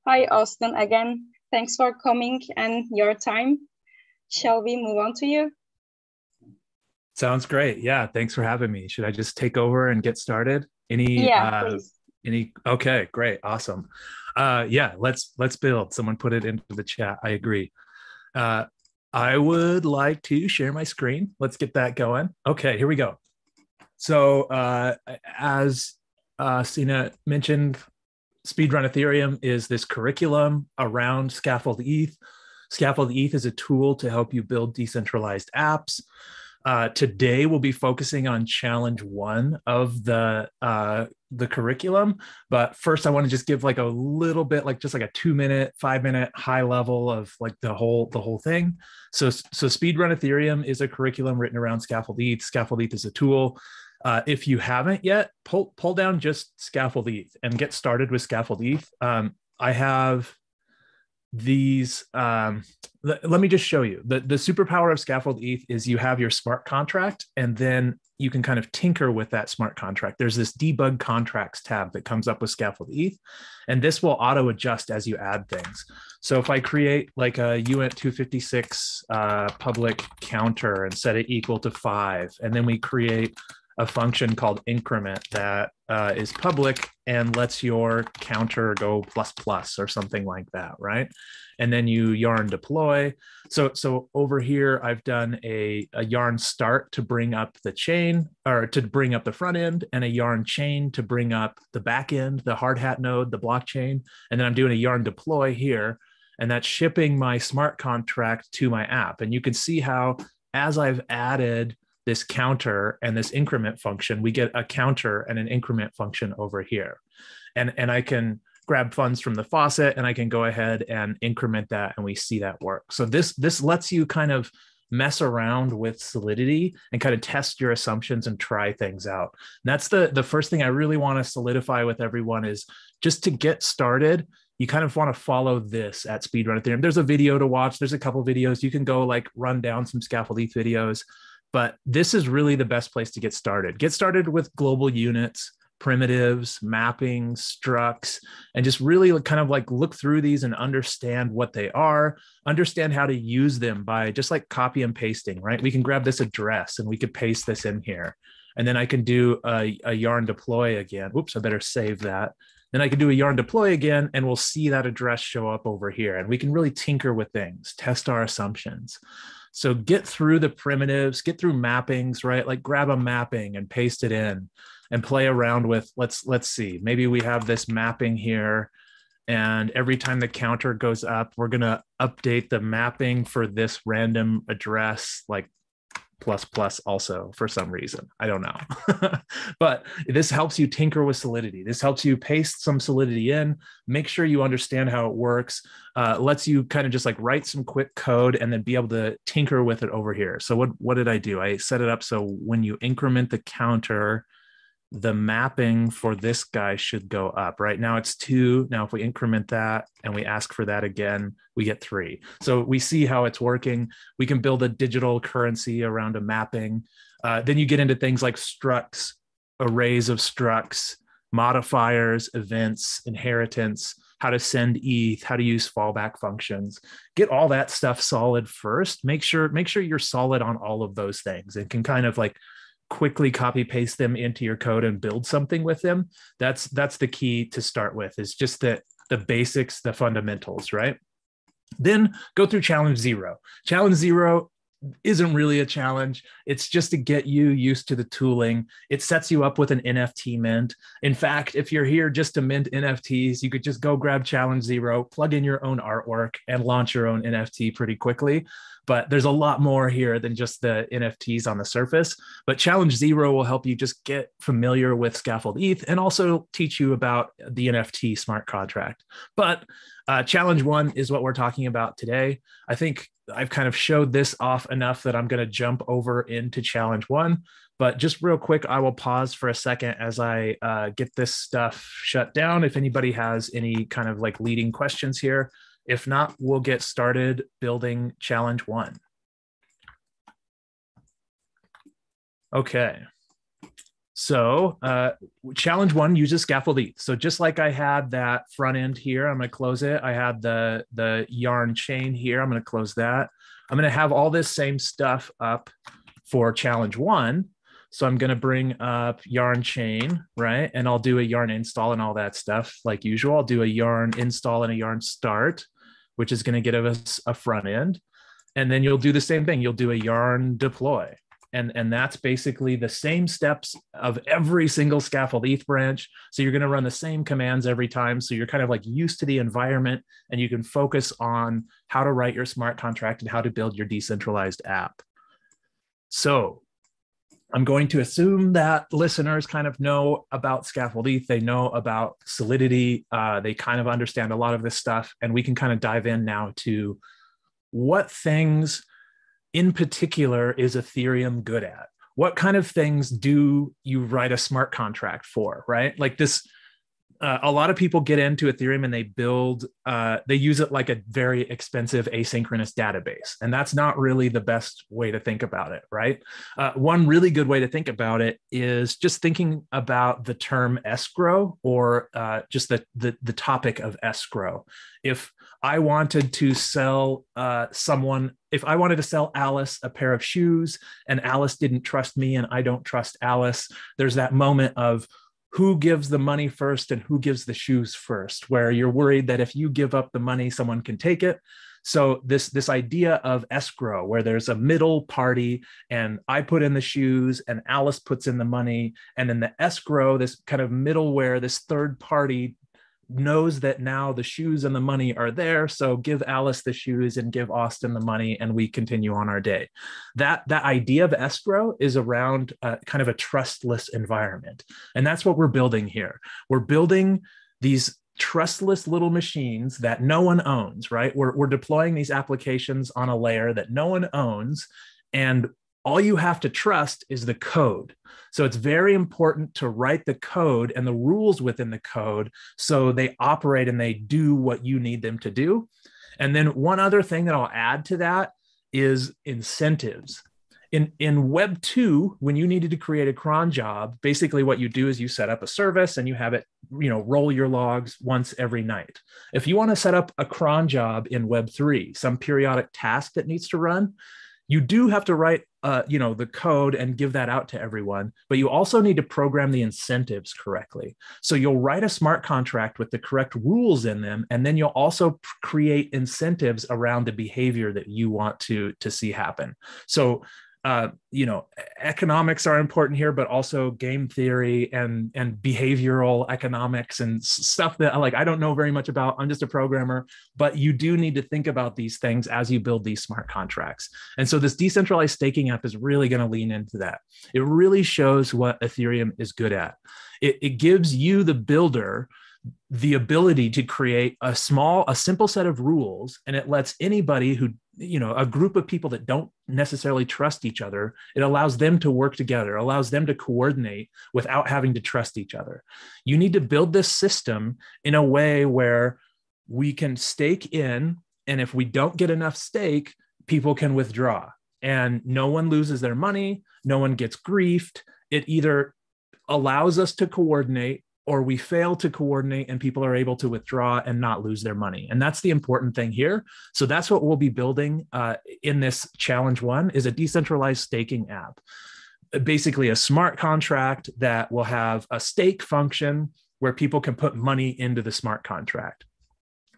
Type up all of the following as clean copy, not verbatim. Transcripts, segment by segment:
Hi, Austin, again. Thanks for coming and your time. Shall we move on to you? Sounds great. Yeah, thanks for having me. Should I just take over and get started? Yeah, please. Okay, great. Awesome. Yeah, let's build. Someone put it into the chat. I agree. Uh I would like to share my screen. Let's get that going. Okay, here we go. So as Sina mentioned, Speedrun Ethereum is this curriculum around Scaffold Eth. Scaffold Eth is a tool to help you build decentralized apps. Today we'll be focusing on challenge 1 of the curriculum, but first I want to just give like a little bit, like just like a 2-minute, 5-minute high level of like the whole thing. So Speedrun Ethereum is a curriculum written around Scaffold Eth. Scaffold Eth is a tool. If you haven't yet, pull down just Scaffold Eth and get started with Scaffold Eth. I have these. Let me just show you. The superpower of Scaffold Eth is you have your smart contract, and then you can kind of tinker with that smart contract. There's this debug contracts tab that comes up with Scaffold Eth, and this will auto adjust as you add things. So if I create like a uint 256 public counter and set it equal to 5, and then we create a function called increment that is public and lets your counter go plus plus or something like that, right? And then you yarn deploy. So over here, I've done a yarn start to bring up the chain, or to bring up the front end, and a yarn chain to bring up the back end, the hard hat node, the blockchain. And then I'm doing a yarn deploy here, and that's shipping my smart contract to my app. And you can see how, as I've added this counter and this increment function, we get a counter and an increment function over here. And I can grab funds from the faucet and I can go ahead and increment that, and we see that work. So this lets you kind of mess around with Solidity and kind of test your assumptions and try things out. And that's the first thing I really want to solidify with everyone, is just to get started, you kind of want to follow this at Speedrun Ethereum. There's a video to watch. There's a couple of videos. You can go like run down some Scaffold Eth videos. But this is really the best place to get started. Get started with global units, primitives, mapping, structs, and just really kind of like look through these and understand what they are, understand how to use them by just like copy and pasting, right? We can grab this address and we could paste this in here. And then I can do a yarn deploy again. Oops, I better save that. Then I can do a yarn deploy again, and we'll see that address show up over here. And we can really tinker with things, test our assumptions. So get through the primitives, get through mappings, right? Like grab a mapping and paste it in and play around with, let's see, maybe we have this mapping here, and every time the counter goes up, we're gonna update the mapping for this random address, like plus plus also for some reason. I don't know. But this helps you tinker with Solidity. This helps you paste some Solidity in, make sure you understand how it works, lets you kind of just like write some quick code and then be able to tinker with it over here. So what did I do? I set it up so when you increment the counter, the mapping for this guy should go up. Right now it's 2. Now if we increment that and we ask for that again, we get 3. So we see how it's working. We can build a digital currency around a mapping. Then you get into things like structs, arrays of structs, modifiers, events, inheritance, how to send ETH, how to use fallback functions. Get all that stuff solid first. Make sure you're solid on all of those things and can kind of like quickly copy paste them into your code and build something with them. That's the key to start with, is just the basics, the fundamentals, right? Then go through challenge 0. Challenge 0 isn't really a challenge. It's just to get you used to the tooling. It sets you up with an NFT mint. In fact, if you're here just to mint NFTs, you could just go grab challenge 0, plug in your own artwork, and launch your own NFT pretty quickly. But there's a lot more here than just the NFTs on the surface. But challenge 0 will help you just get familiar with Scaffold Eth and also teach you about the NFT smart contract. But challenge 1 is what we're talking about today. I think I've kind of showed this off enough that I'm going to jump over into challenge 1. But just real quick, I will pause for a second as I get this stuff shut down. If anybody has any kind of like leading questions here. If not, we'll get started building challenge 1. Okay. So challenge one uses Scaffold Eth. So just like I had that front end here, I'm going to close it. I had the yarn chain here. I'm going to close that. I'm going to have all this same stuff up for challenge one. So I'm going to bring up yarn chain, right? And I'll do a yarn install and all that stuff like usual. I'll do a yarn install and a yarn start, which is going to give us a front end. And then you'll do the same thing. You'll do a yarn deploy. And that's basically the same steps of every single Scaffold Eth branch. So you're going to run the same commands every time. So you're kind of like used to the environment, and you can focus on how to write your smart contract and how to build your decentralized app. So I'm going to assume that listeners kind of know about Scaffold Eth. They know about Solidity. They kind of understand a lot of this stuff. And we can kind of dive in now to what things in particular is Ethereum good at? What kind of things do you write a smart contract for, right? Like this, a lot of people get into Ethereum and they build, they use it like a very expensive asynchronous database. And that's not really the best way to think about it, right? One really good way to think about it is just thinking about the term escrow, or just the topic of escrow. If I wanted to sell if I wanted to sell Alice a pair of shoes and Alice didn't trust me and I don't trust Alice, there's that moment of who gives the money first and who gives the shoes first, where you're worried that if you give up the money, someone can take it. So this idea of escrow, where there's a middle party and I put in the shoes and Alice puts in the money, and then the escrow, this kind of middleware, this third party knows that now the shoes and the money are there. So give Alice the shoes and give Austin the money, and we continue on our day. That idea of escrow is around kind of a trustless environment. And that's what we're building here. We're building these trustless little machines that no one owns, right? We're deploying these applications on a layer that no one owns. And all you have to trust is the code. So it's very important to write the code and the rules within the code so they operate and they do what you need them to do. And then one other thing that I'll add to that is incentives. In Web 2, when you needed to create a cron job, basically what you do is you set up a service and you have it, roll your logs once every night. If you want to set up a cron job in Web 3, some periodic task that needs to run, you do have to write, the code and give that out to everyone, but you also need to program the incentives correctly. So you'll write a smart contract with the correct rules in them, and then you'll also create incentives around the behavior that you want to see happen. So economics are important here, but also game theory and behavioral economics and stuff that I don't know very much about. I'm just a programmer, but you do need to think about these things as you build these smart contracts. And so this decentralized staking app is really going to lean into that. It really shows what Ethereum is good at. It gives you, the builder, the ability to create a simple set of rules, and it lets anybody who, a group of people that don't necessarily trust each other, it allows them to work together, allows them to coordinate without having to trust each other. You need to build this system in a way where we can stake in, and if we don't get enough stake, people can withdraw, and no one loses their money, no one gets griefed. It either allows us to coordinate, or we fail to coordinate and people are able to withdraw and not lose their money. And that's the important thing here. So that's what we'll be building in this challenge one, is a decentralized staking app. Basically a smart contract that will have a stake function where people can put money into the smart contract.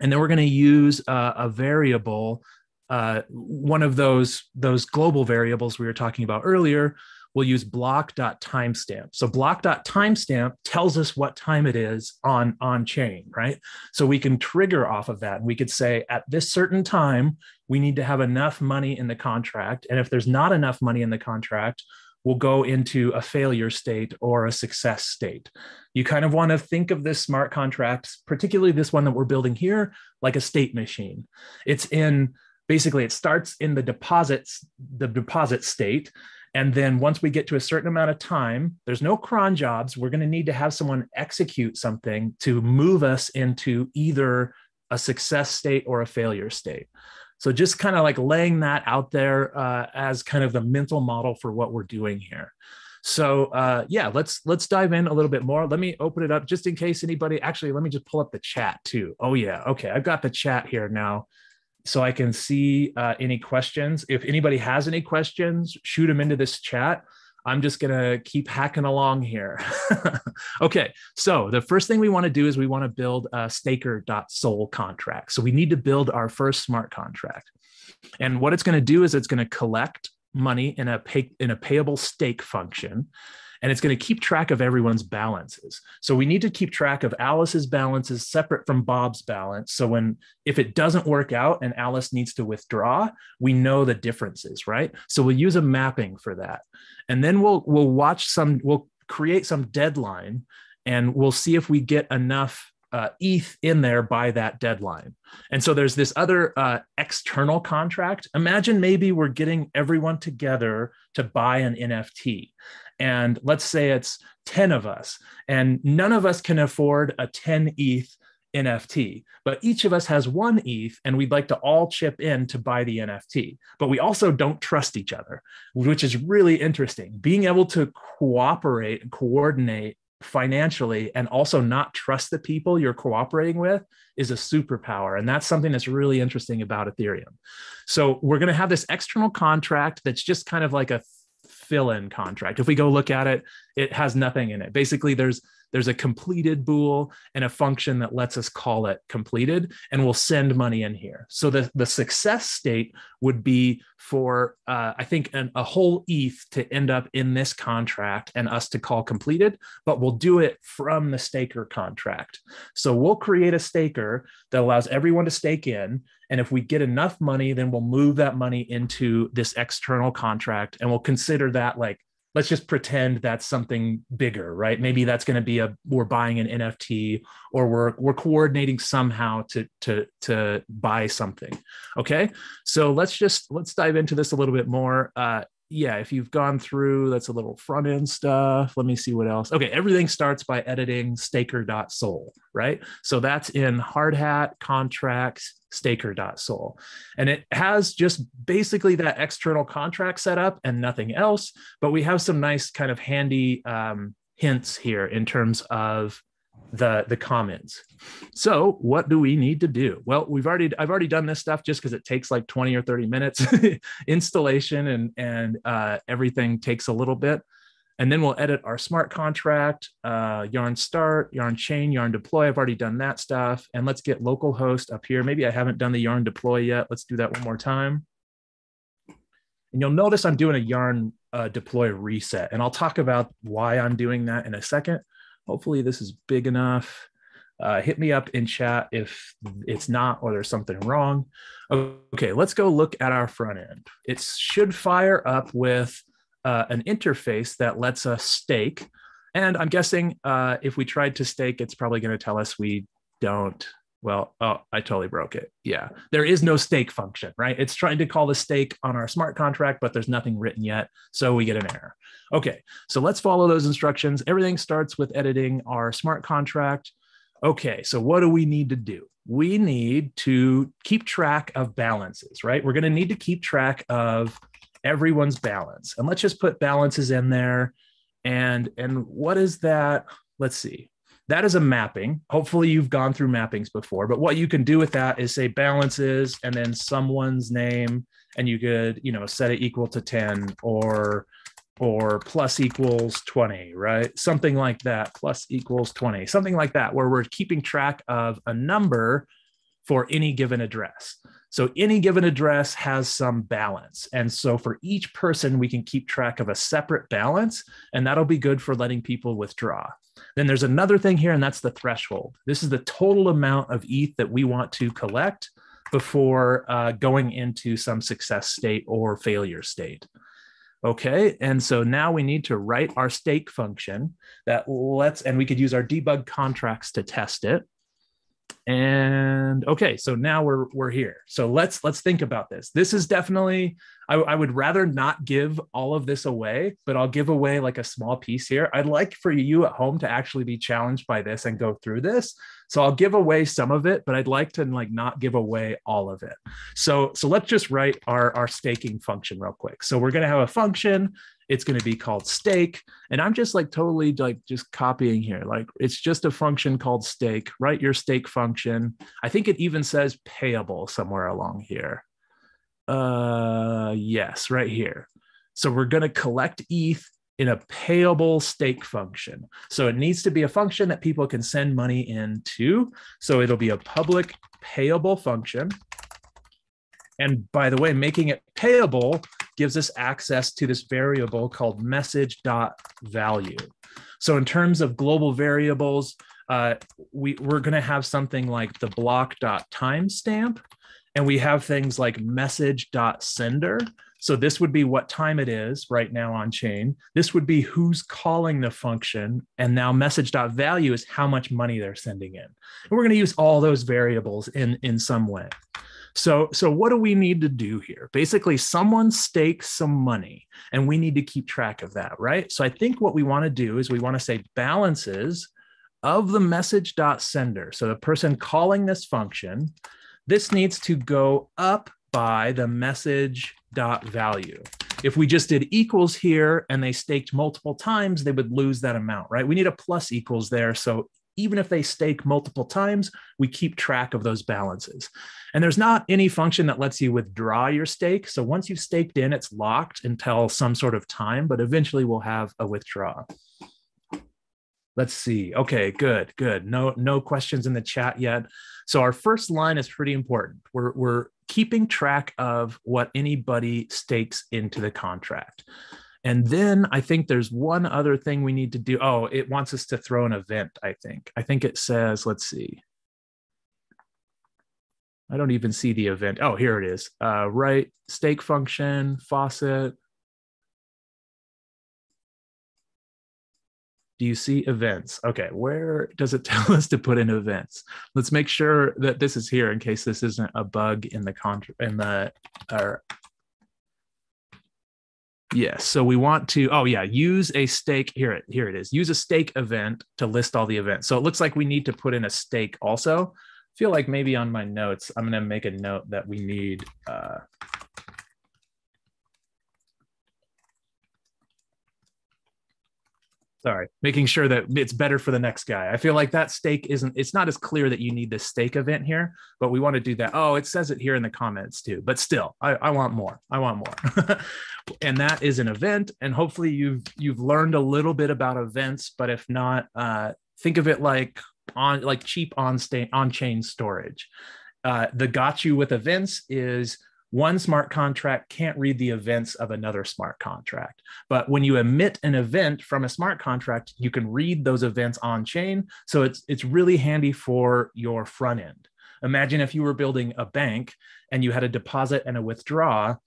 And then we're going to use a variable, one of those global variables we were talking about earlier. We'll use block.timestamp. So block.timestamp tells us what time it is on chain, right? So we can trigger off of that. And we could say at this certain time, we need to have enough money in the contract. And if there's not enough money in the contract, we'll go into a failure state or a success state. You kind of want to think of this smart contract, particularly this one that we're building here, like a state machine. Basically, it starts in the deposit state. And then once we get to a certain amount of time, there's no cron jobs. We're going to need to have someone execute something to move us into either a success state or a failure state. So just kind of like laying that out there as kind of the mental model for what we're doing here. So yeah, let's dive in a little bit more. Let me open it up just in case anybody, actually, let me just pull up the chat too. Oh yeah, okay, I've got the chat here now so I can see any questions. If anybody has any questions, shoot them into this chat. I'm just gonna keep hacking along here. Okay, so the first thing we wanna do is we wanna build a staker.sol contract. So we need to build our first smart contract. And what it's gonna do is it's gonna collect money in a payable stake function, and it's going to keep track of everyone's balances. So we need to keep track of Alice's balances separate from Bob's balance. So if it doesn't work out and Alice needs to withdraw, we know the differences, right? So we'll use a mapping for that. And then we'll create some deadline, and we'll see if we get enough ETH in there by that deadline. And so there's this other external contract. Imagine maybe we're getting everyone together to buy an NFT. And let's say it's 10 of us, and none of us can afford a 10 ETH NFT, but each of us has 1 ETH, and we'd like to all chip in to buy the NFT. But we also don't trust each other, which is really interesting. Being able to cooperate and coordinate financially and also not trust the people you're cooperating with is a superpower. And that's something that's really interesting about Ethereum. So we're going to have this external contract that's just kind of like a fill-in contract. If we go look at it, it has nothing in it. Basically, there's a completed bool and a function that lets us call it completed, and we'll send money in here. So the success state would be for, I think, a whole ETH to end up in this contract and us to call completed, but we'll do it from the staker contract. So we'll create a staker that allows everyone to stake in. And if we get enough money, then we'll move that money into this external contract, and we'll consider that like, let's just pretend that's something bigger, right? Maybe that's going to be we're buying an NFT, or we're coordinating somehow to buy something. Okay, so let's dive into this a little bit more. Yeah, if you've gone through, that's a little front end stuff. Let me see what else. Okay, everything starts by editing staker.sol, right? So that's in hard hat contracts staker.sol. And it has just basically that external contract set up and nothing else. But we have some nice kind of handy hints here in terms of the comments. So what do we need to do? Well, I've already done this stuff just because it takes like 20 or 30 minutes installation, and everything takes a little bit. And then we'll edit our smart contract, yarn start, yarn chain, yarn deploy. I've already done that stuff. And let's get localhost up here. Maybe I haven't done the yarn deploy yet. Let's do that one more time. And you'll notice I'm doing a yarn deploy reset. And I'll talk about why I'm doing that in a second. Hopefully this is big enough. Hit me up in chat if it's not, or there's something wrong. Okay, let's go look at our front end. It should fire up with an interface that lets us stake. And I'm guessing if we tried to stake, it's probably going to tell us we don't. Well, oh, I totally broke it. Yeah, there is no stake function, right? It's trying to call the stake on our smart contract, but there's nothing written yet. So we get an error. Okay, so let's follow those instructions. Everything starts with editing our smart contract. Okay, so what do we need to do? We need to keep track of balances, right? We're going to need to keep track of everyone's balance. And let's just put balances in there. And what is that? Let's see. That is a mapping. Hopefully you've gone through mappings before, but what you can do with that is say balances and then someone's name, and you could, set it equal to 10 or plus equals 20, right? Something like that, plus equals 20, something like that, where we're keeping track of a number for any given address. So any given address has some balance. And so for each person, we can keep track of a separate balance, and that'll be good for letting people withdraw. Then there's another thing here, and that's the threshold. This is the total amount of ETH that we want to collect before going into some success state or failure state. Okay, and so now we need to write our stake function that and we could use our debug contracts to test it. And okay, so now we're here. So let's think about this. This is definitely, I would rather not give all of this away, but I'll give away like a small piece here. I'd like for you at home to actually be challenged by this and go through this. So I'll give away some of it, but I'd like to not give away all of it. So let's just write our staking function real quick. So we're going to have a function, it's going to be called stake. And I'm just like totally like just copying here. Like it's just a function called stake, write your stake function. I think it even says payable somewhere along here. Yes, right here. So we're going to collect ETH in a payable stake function. So it needs to be a function that people can send money into. So it'll be a public payable function. And by the way, making it payable gives us access to this variable called message.value. So in terms of global variables, we're going to have something like the block.timestamp, and we have things like message.sender. So this would be what time it is right now on chain. This would be who's calling the function. And now message.value is how much money they're sending in. And we're going to use all those variables in some way. So what do we need to do here? Basically, someone stakes some money and we need to keep track of that, right? So I think what we want to do is we want to say balances of the message.sender. So the person calling this function, this needs to go up by the message.value. If we just did equals here and they staked multiple times, they would lose that amount, right? We need a plus equals there. So even if they stake multiple times, we keep track of those balances. And there's not any function that lets you withdraw your stake. So once you've staked in, it's locked until some sort of time, but eventually we'll have a withdraw. Let's see. Okay, good. No questions in the chat yet. So our first line is pretty important. We're keeping track of what anybody stakes into the contract. And then I think there's one other thing we need to do. Oh, it wants us to throw an event, I think. I think it says, let's see. I don't even see the event. Oh, here it is. Right, stake function, faucet. Do you see events? Okay, where does it tell us to put in events? Let's make sure that this is here in case this isn't a bug in the contract. Yes, so we want to, oh yeah, use a stake, here it is, use a stake event to list all the events. So it looks like we need to put in a stake also. I feel like maybe on my notes, I'm gonna make a note that we need, making sure that it's better for the next guy. I feel like that stake it's not as clear that you need this stake event here, but we want to do that. Oh, it says it here in the comments too, but still, I want more. I want more. And that is an event. And hopefully you've learned a little bit about events, but if not, think of it like cheap on-chain storage. The got you with events is one smart contract can't read the events of another smart contract. But when you emit an event from a smart contract, you can read those events on chain. So it's really handy for your front end. Imagine if you were building a bank and you had a deposit and a withdraw.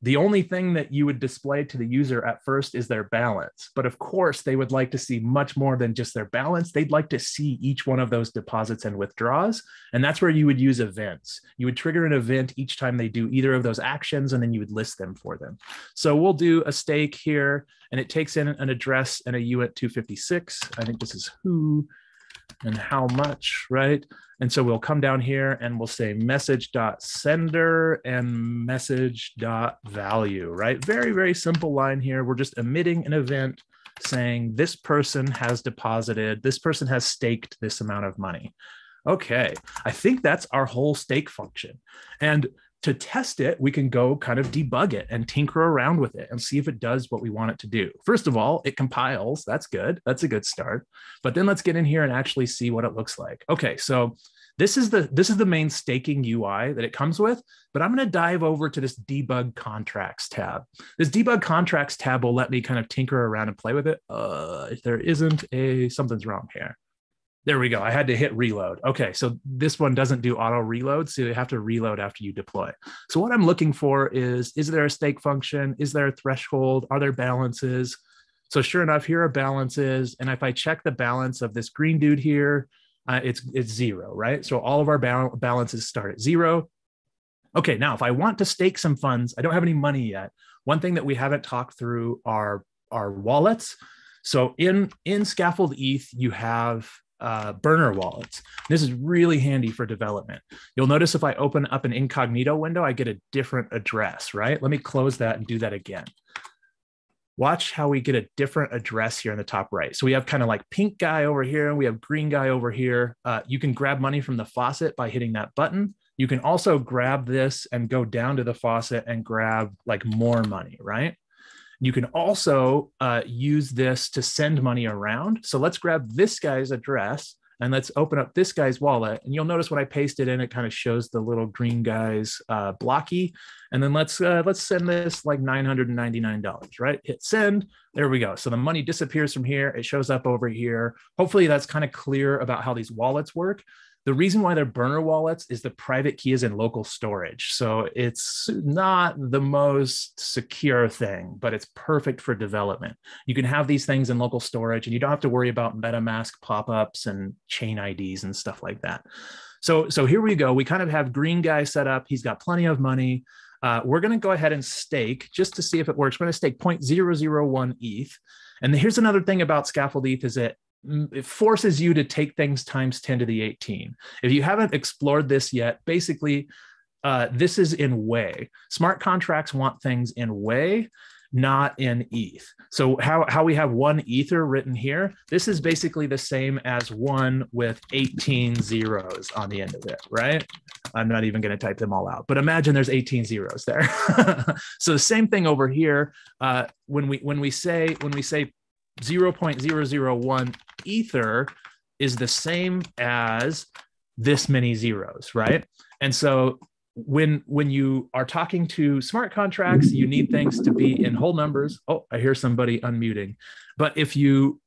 The only thing that you would display to the user at first is their balance. But of course, they would like to see much more than just their balance. They'd like to see each one of those deposits and withdrawals. And that's where you would use events. You would trigger an event each time they do either of those actions, and then you would list them for them. So we'll do a stake here, and it takes in an address and a UIT 256. I think this is who and how much, right? And so we'll come down here and we'll say message.sender and message.value, right? Very, very simple line here. We're just emitting an event saying this person has deposited, this person has staked this amount of money. Okay, I think that's our whole stake function. And to test it, we can go kind of debug it and tinker around with it and see if it does what we want it to do. First of all, it compiles. That's good. That's a good start. But then let's get in here and actually see what it looks like. Okay, so this is the main staking UI that it comes with, but I'm going to dive over to this debug contracts tab. This debug contracts tab will let me kind of tinker around and play with it. If there isn't something's wrong here. There we go. I had to hit reload. Okay, so this one doesn't do auto reload, so you have to reload after you deploy. So what I'm looking for is there a stake function? Is there a threshold? Are there balances? So sure enough, here are balances. And if I check the balance of this green dude here, it's zero, right? So all of our balances start at zero. Okay, now if I want to stake some funds, I don't have any money yet. One thing that we haven't talked through are wallets. So in Scaffold Eth, you have burner wallets. This is really handy for development. You'll notice if I open up an incognito window, I get a different address, right? Let me close that and do that again. watch how we get a different address here in the top right. So we have kind of like pink guy over here, and we have green guy over here. You can grab money from the faucet by hitting that button. You can also grab this and go down to the faucet and grab like more money, right? You can also use this to send money around. So let's grab this guy's address and let's open up this guy's wallet. And you'll notice when I paste it in, it kind of shows the little green guy's blocky. And then let's send this like $999, right? Hit send. There we go. So the money disappears from here. It shows up over here. Hopefully that's kind of clear about how these wallets work. The reason why they're burner wallets is the private key is in local storage. So it's not the most secure thing, but it's perfect for development. You can have these things in local storage and you don't have to worry about MetaMask pop-ups and chain IDs and stuff like that. So here we go. We kind of have green guy set up. He's got plenty of money. We're going to go ahead and stake just to see if it works. We're going to stake 0.001 ETH. And here's another thing about Scaffold ETH is it forces you to take things times 10 to the 18. If you haven't explored this yet, basically, this is in Way. Smart contracts want things in Way, not in ETH. So how we have one Ether written here, this is basically the same as one with 18 zeros on the end of it, right? I'm not even going to type them all out, but imagine there's 18 zeros there. So the same thing over here. When we say 0.001 Ether is the same as this many zeros, right? And so when you are talking to smart contracts, you need things to be in whole numbers. Oh, I hear somebody unmuting. But if you,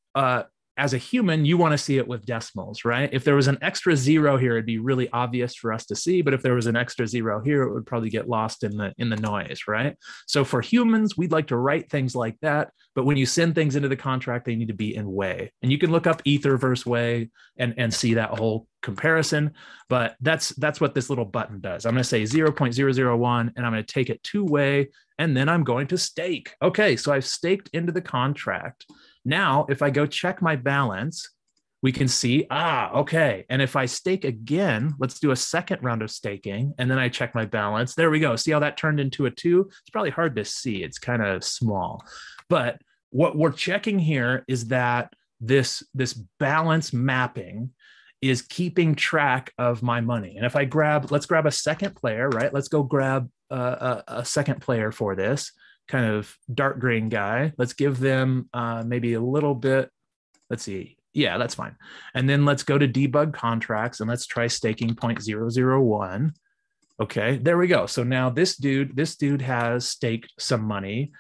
as a human, you want to see it with decimals, right? If there was an extra zero here, it'd be really obvious for us to see. But if there was an extra zero here, it would probably get lost in the noise, right? So for humans, we'd like to write things like that. But when you send things into the contract, they need to be in Way. And you can look up Ether versus Way and see that whole comparison. But that's what this little button does. I'm going to say 0.001, and I'm going to take it to Way, and then I'm going to stake. Okay, so I've staked into the contract. Now, if I go check my balance, we can see, okay. And if I stake again, let's do a second round of staking. And then I check my balance. There we go. See how that turned into a 2? It's probably hard to see. It's kind of small. But what we're checking here is that this balance mapping is keeping track of my money. And if I let's grab a second player, right? Let's go grab a second player for this kind of dark green guy. Let's give them maybe a little bit. Let's see. Yeah, that's fine. And then let's go to debug contracts and let's try staking 0.001. Okay, there we go. So now this dude has staked some money,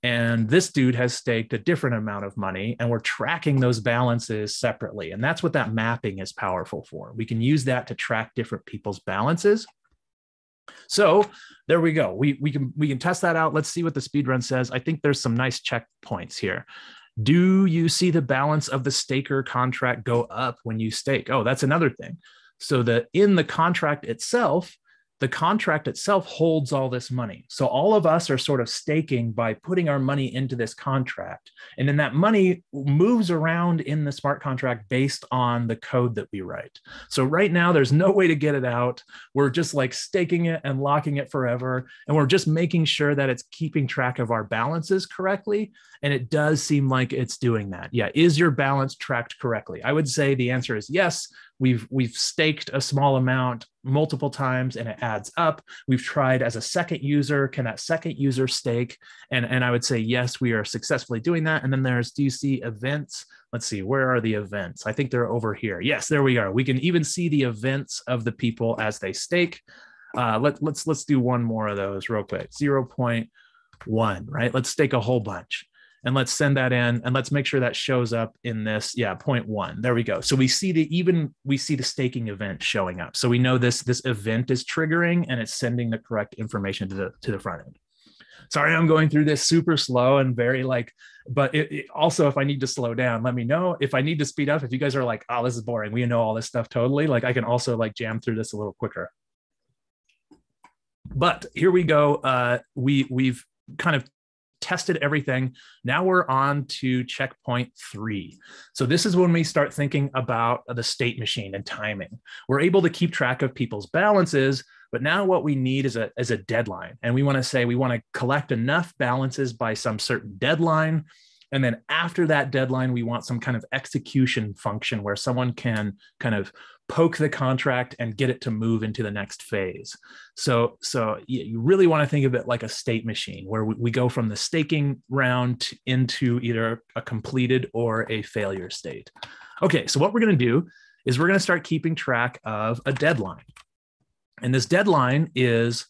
and this dude has staked a different amount of money, and we're tracking those balances separately. And that's what that mapping is powerful for. We can use that to track different people's balances. So there we go. We can test that out. Let's see what the speedrun says. I think there's some nice checkpoints here. Do you see the balance of the staker contract go up when you stake? Oh, that's another thing. So that in the contract itself holds all this money. So all of us are sort of staking by putting our money into this contract. And then that money moves around in the smart contract based on the code that we write. So right now, there's no way to get it out. We're just like staking it and locking it forever. And we're just making sure that it's keeping track of our balances correctly. And it does seem like it's doing that. Yeah, is your balance tracked correctly? I would say the answer is yes. We've staked a small amount multiple times and it adds up. We've tried as a second user, can that second user stake? And I would say, yes, we are successfully doing that. And then do you see events? Let's see, where are the events? I think they're over here. Yes, there we are. We can even see the events of the people as they stake. Let's do one more of those real quick. 0.1, right? Let's stake a whole bunch. And let's send that in and let's make sure that shows up in this. Yeah, 0.1. There we go. So we see the staking event showing up. So we know this event is triggering and it's sending the correct information to the front end. Sorry, I'm going through this super slow and very but it also, if I need to slow down, let me know. If I need to speed up, if you guys are like, oh, this is boring, we know all this stuff totally, I can also jam through this a little quicker. But here we go. We've kind of tested everything. Now we're on to checkpoint 3. So this is when we start thinking about the state machine and timing. We're able to keep track of people's balances, But now what we need is a deadline. And we want to say we want to collect enough balances by some certain deadline. And then after that deadline, we want some kind of execution function where someone can kind of poke the contract and get it to move into the next phase. So you really want to think of it like a state machine where we go from the staking round into either a completed or a failure state. Okay, so what we're going to do is we're going to start keeping track of a deadline. And this deadline is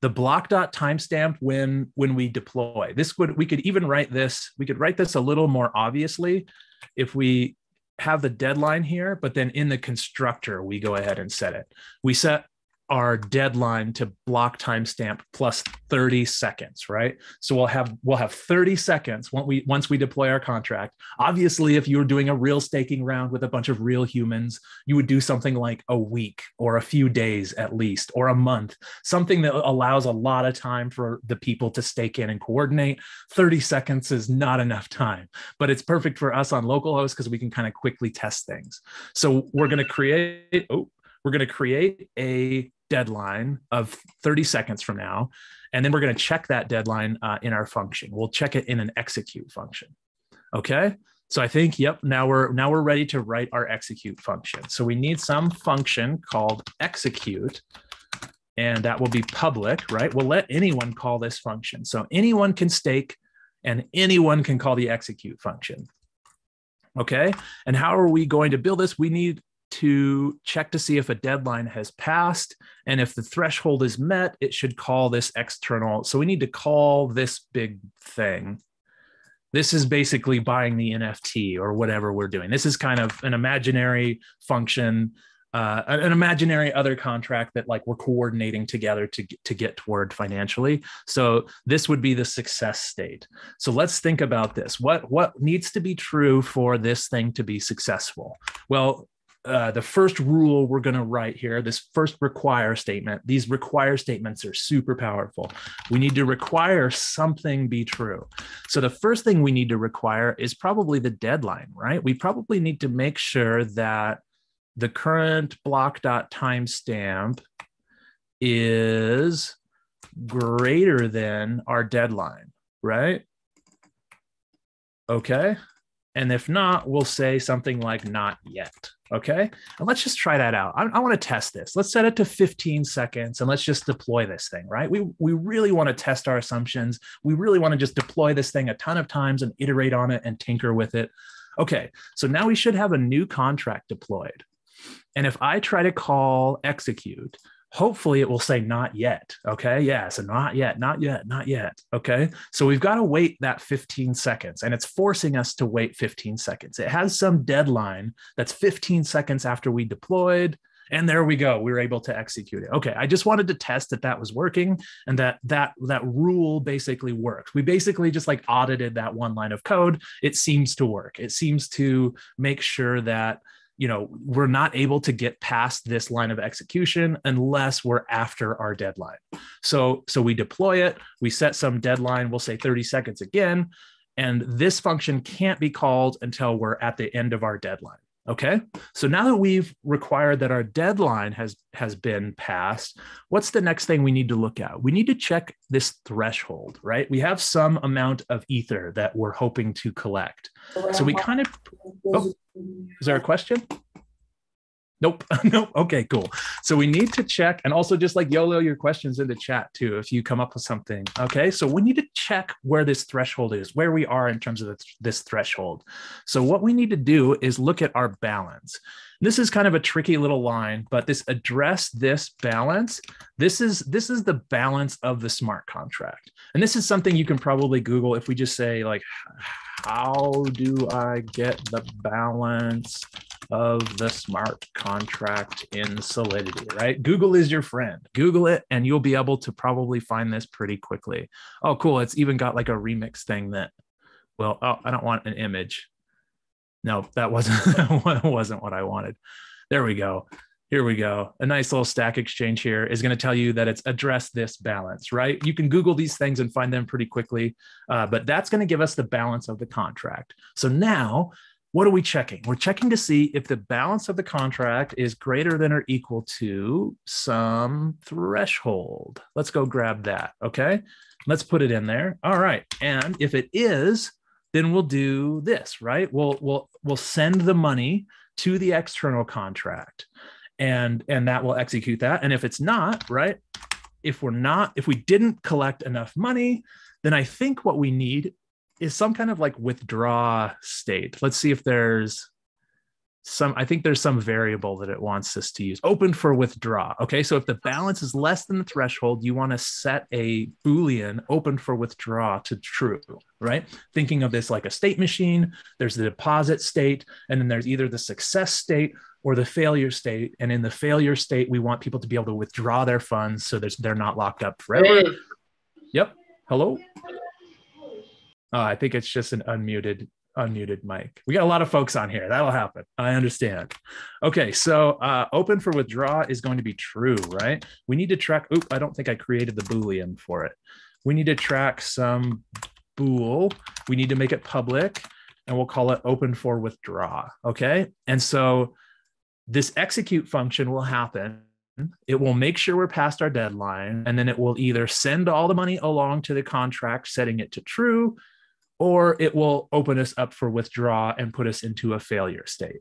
the block.timestamp when we deploy. We could even write this, we could write this a little more obviously if we have the deadline here, but then in the constructor, we go ahead and set it. We set our deadline to block timestamp plus 30 seconds, right? So we'll have 30 seconds once we deploy our contract. Obviously, if you were doing a real staking round with a bunch of real humans, you would do something like a week or a few days at least, or a month, something that allows a lot of time for the people to stake in and coordinate. 30 seconds is not enough time, but it's perfect for us on localhost because we can kind of quickly test things. So we're going to create a deadline of 30 seconds from now, and then we're going to check that deadline in our function. We'll check it in an execute function. Okay, so I think, yep, now we're ready to write our execute function. So we need some function called execute, and that will be public, right? We'll let anyone call this function. So anyone can stake and anyone can call the execute function. Okay, and how are we going to build this? We need to check to see if a deadline has passed. And if the threshold is met, it should call this external. So we need to call this big thing. This is basically buying the NFT or whatever we're doing. This is kind of an imaginary function, an imaginary other contract that like we're coordinating together to get toward financially. So this would be the success state. So let's think about this. What needs to be true for this thing to be successful? Well, the first rule we're going to write here, this first require statement, these require statements are super powerful. We need to require something be true. So the first thing we need to require is probably the deadline, right? We probably need to make sure that the current block.timestamp is greater than our deadline, right? Okay. And if not, we'll say something like not yet. Okay. And let's just try that out. I want to test this. Let's set it to 15 seconds and let's just deploy this thing, right? We really want to test our assumptions. We really want to just deploy this thing a ton of times and iterate on it and tinker with it. Okay. So now we should have a new contract deployed. And if I try to call execute, hopefully it will say not yet. Okay. Yeah. So not yet, not yet, not yet. Okay. So we've got to wait that 15 seconds and it's forcing us to wait 15 seconds. It has some deadline that's 15 seconds after we deployed. And there we go. We were able to execute it. Okay. I just wanted to test that that was working and that rule basically works. We basically just like audited that one line of code. It seems to work. It seems to make sure that we're not able to get past this line of execution unless we're after our deadline. So we deploy it, we set some deadline, we'll say 30 seconds again, and this function can't be called until we're at the end of our deadline. Okay, so now that we've required that our deadline has been passed, what's the next thing we need to look at? We need to check this threshold, right? We have some amount of ether that we're hoping to collect. So we kind of, oh, is there a question? Nope. Nope. Okay, cool. So we need to check, and also just like YOLO your questions in the chat too, if you come up with something. Okay, so we need to check where this threshold is, where we are in terms of this threshold. So what we need to do is look at our balance. This is kind of a tricky little line, but this address this balance, this is the balance of the smart contract. And this is something you can probably Google if we just say like, how do I get the balance of the smart contract in Solidity, right? Google is your friend. Google it and you'll be able to probably find this pretty quickly. Oh, cool. It's even got like a remix thing that, well, oh, I don't want an image. No, that wasn't what I wanted. There we go. Here we go. A nice little stack exchange here is going to tell you that it's address this balance, right? You can Google these things and find them pretty quickly, but that's going to give us the balance of the contract. So now what are we checking? We're checking to see if the balance of the contract is greater than or equal to some threshold. Let's go grab that, okay? Let's put it in there. All right, and if it is, then we'll do this, right? We'll send the money to the external contract, and that will execute that. And if it's not, right? If we didn't collect enough money, then I think what we need is some kind of like withdraw state. Let's see if there's I think there's some variable that it wants us to use. Open for withdraw. Okay, so if the balance is less than the threshold, you want to set a Boolean open for withdraw to true, right? Thinking of this like a state machine, there's the deposit state, and then there's either the success state or the failure state. And in the failure state, we want people to be able to withdraw their funds so they're not locked up forever. Hey. Yep. Hello? I think it's just an unmuted mic. We got a lot of folks on here. That'll happen. I understand. Okay, so open for withdraw is going to be true, right? We need to track, I don't think I created the Boolean for it. We need to track some bool. We need to make it public, and we'll call it open for withdraw, okay? And so this execute function will happen. It will make sure we're past our deadline, and then it will either send all the money along to the contract, setting it to true, or it will open us up for withdraw and put us into a failure state.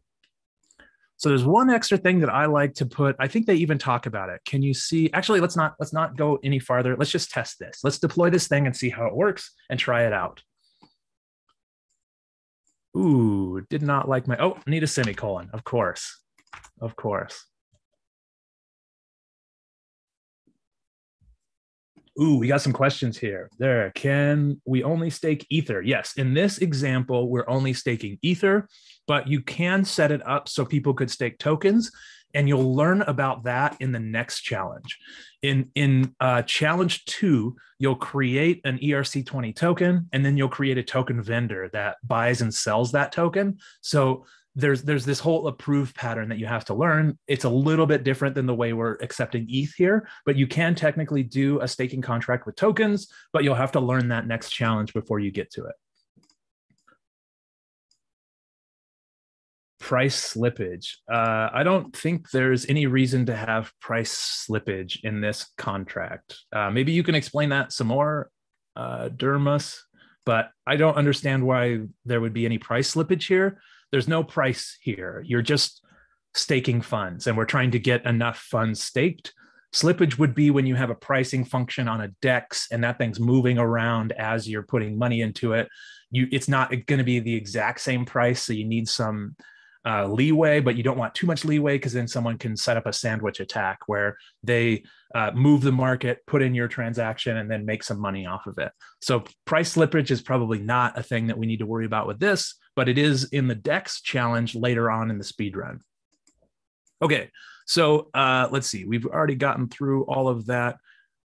So there's one extra thing that I like to put. I think they even talk about it. Can you see? Actually, let's not go any farther. Let's just test this. Let's deploy this thing and see how it works and try it out. Ooh, did not like my, need a semicolon, of course. Of course. Ooh, we got some questions here. Can we only stake Ether? Yes, in this example, we're only staking Ether, but you can set it up so people could stake tokens, and you'll learn about that in the next challenge. In challenge 2, you'll create an ERC20 token, and then you'll create a token vendor that buys and sells that token. So there's this whole approve pattern that you have to learn. It's a little bit different than the way we're accepting ETH here, but you can technically do a staking contract with tokens, but you'll have to learn that next challenge before you get to it. Price slippage. I don't think there's any reason to have price slippage in this contract. Maybe you can explain that some more, Dermus, but I don't understand why there would be any price slippage here. There's no price here. You're just staking funds, and we're trying to get enough funds staked. Slippage would be when you have a pricing function on a DEX and that thing's moving around as you're putting money into it. It's not going to be the exact same price, so you need some leeway, but you don't want too much leeway because then someone can set up a sandwich attack where they move the market, put in your transaction, and then make some money off of it. So price slippage is probably not a thing that we need to worry about with this, but it is in the DEX challenge later on in the speed run. Okay, so let's see. We've already gotten through all of that.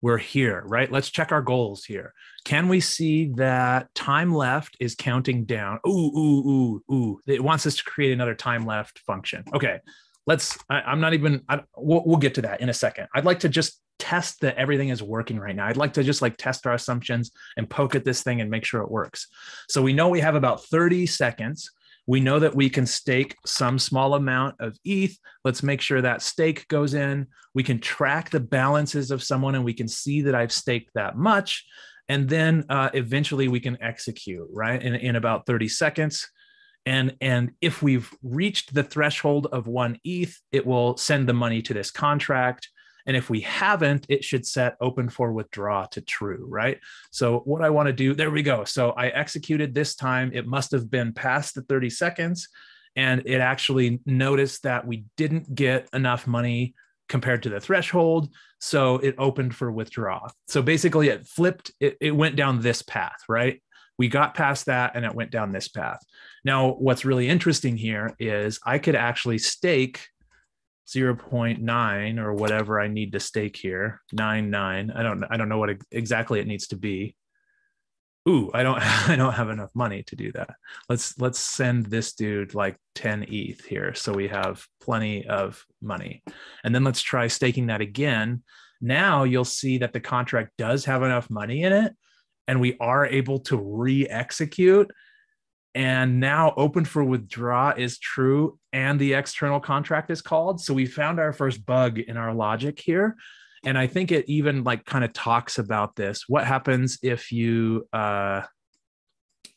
We're here, right? Let's check our goals here. Can we see that time left is counting down? Ooh. It wants us to create another time left function. Okay, we'll get to that in a second. I'd like to just test that everything is working right now. I'd like to just test our assumptions and poke at this thing and make sure it works. So we know we have about 30 seconds. We know that we can stake some small amount of ETH. Let's make sure that stake goes in. We can track the balances of someone, and we can see that I've staked that much. And then eventually we can execute, right? In about 30 seconds. And if we've reached the threshold of 1 ETH, it will send the money to this contract. And if we haven't, it should set open for withdraw to true, right? So what I want to do, there we go. So I executed this time. It must have been past the 30 seconds. And it actually noticed that we didn't get enough money compared to the threshold. So it opened for withdraw. So basically it flipped, it went down this path, right? We got past that and it went down this path. Now, what's really interesting here is I could actually stake 0.9 or whatever I need to stake here, 99. I don't know what exactly it needs to be. Ooh, I don't have enough money to do that. Let's send this dude like 10 ETH here, so we have plenty of money. And then let's try staking that again. Now you'll see that the contract does have enough money in it, and we are able to re-execute. And now open for withdraw is true and the external contract is called. So we found our first bug in our logic here. And I think it even like kind of talks about this. What happens if you, oh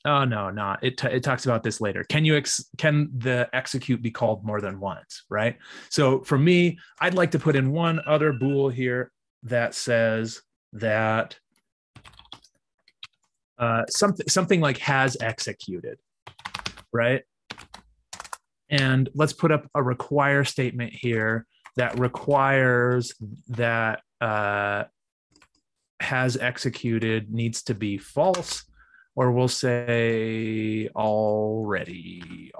no, not it. It talks about this later. Can the execute be called more than once, right? So for me, I'd like to put in one other bool here that says that something like has executed, right? And let's put up a require statement here that requires that has executed needs to be false, or we'll say already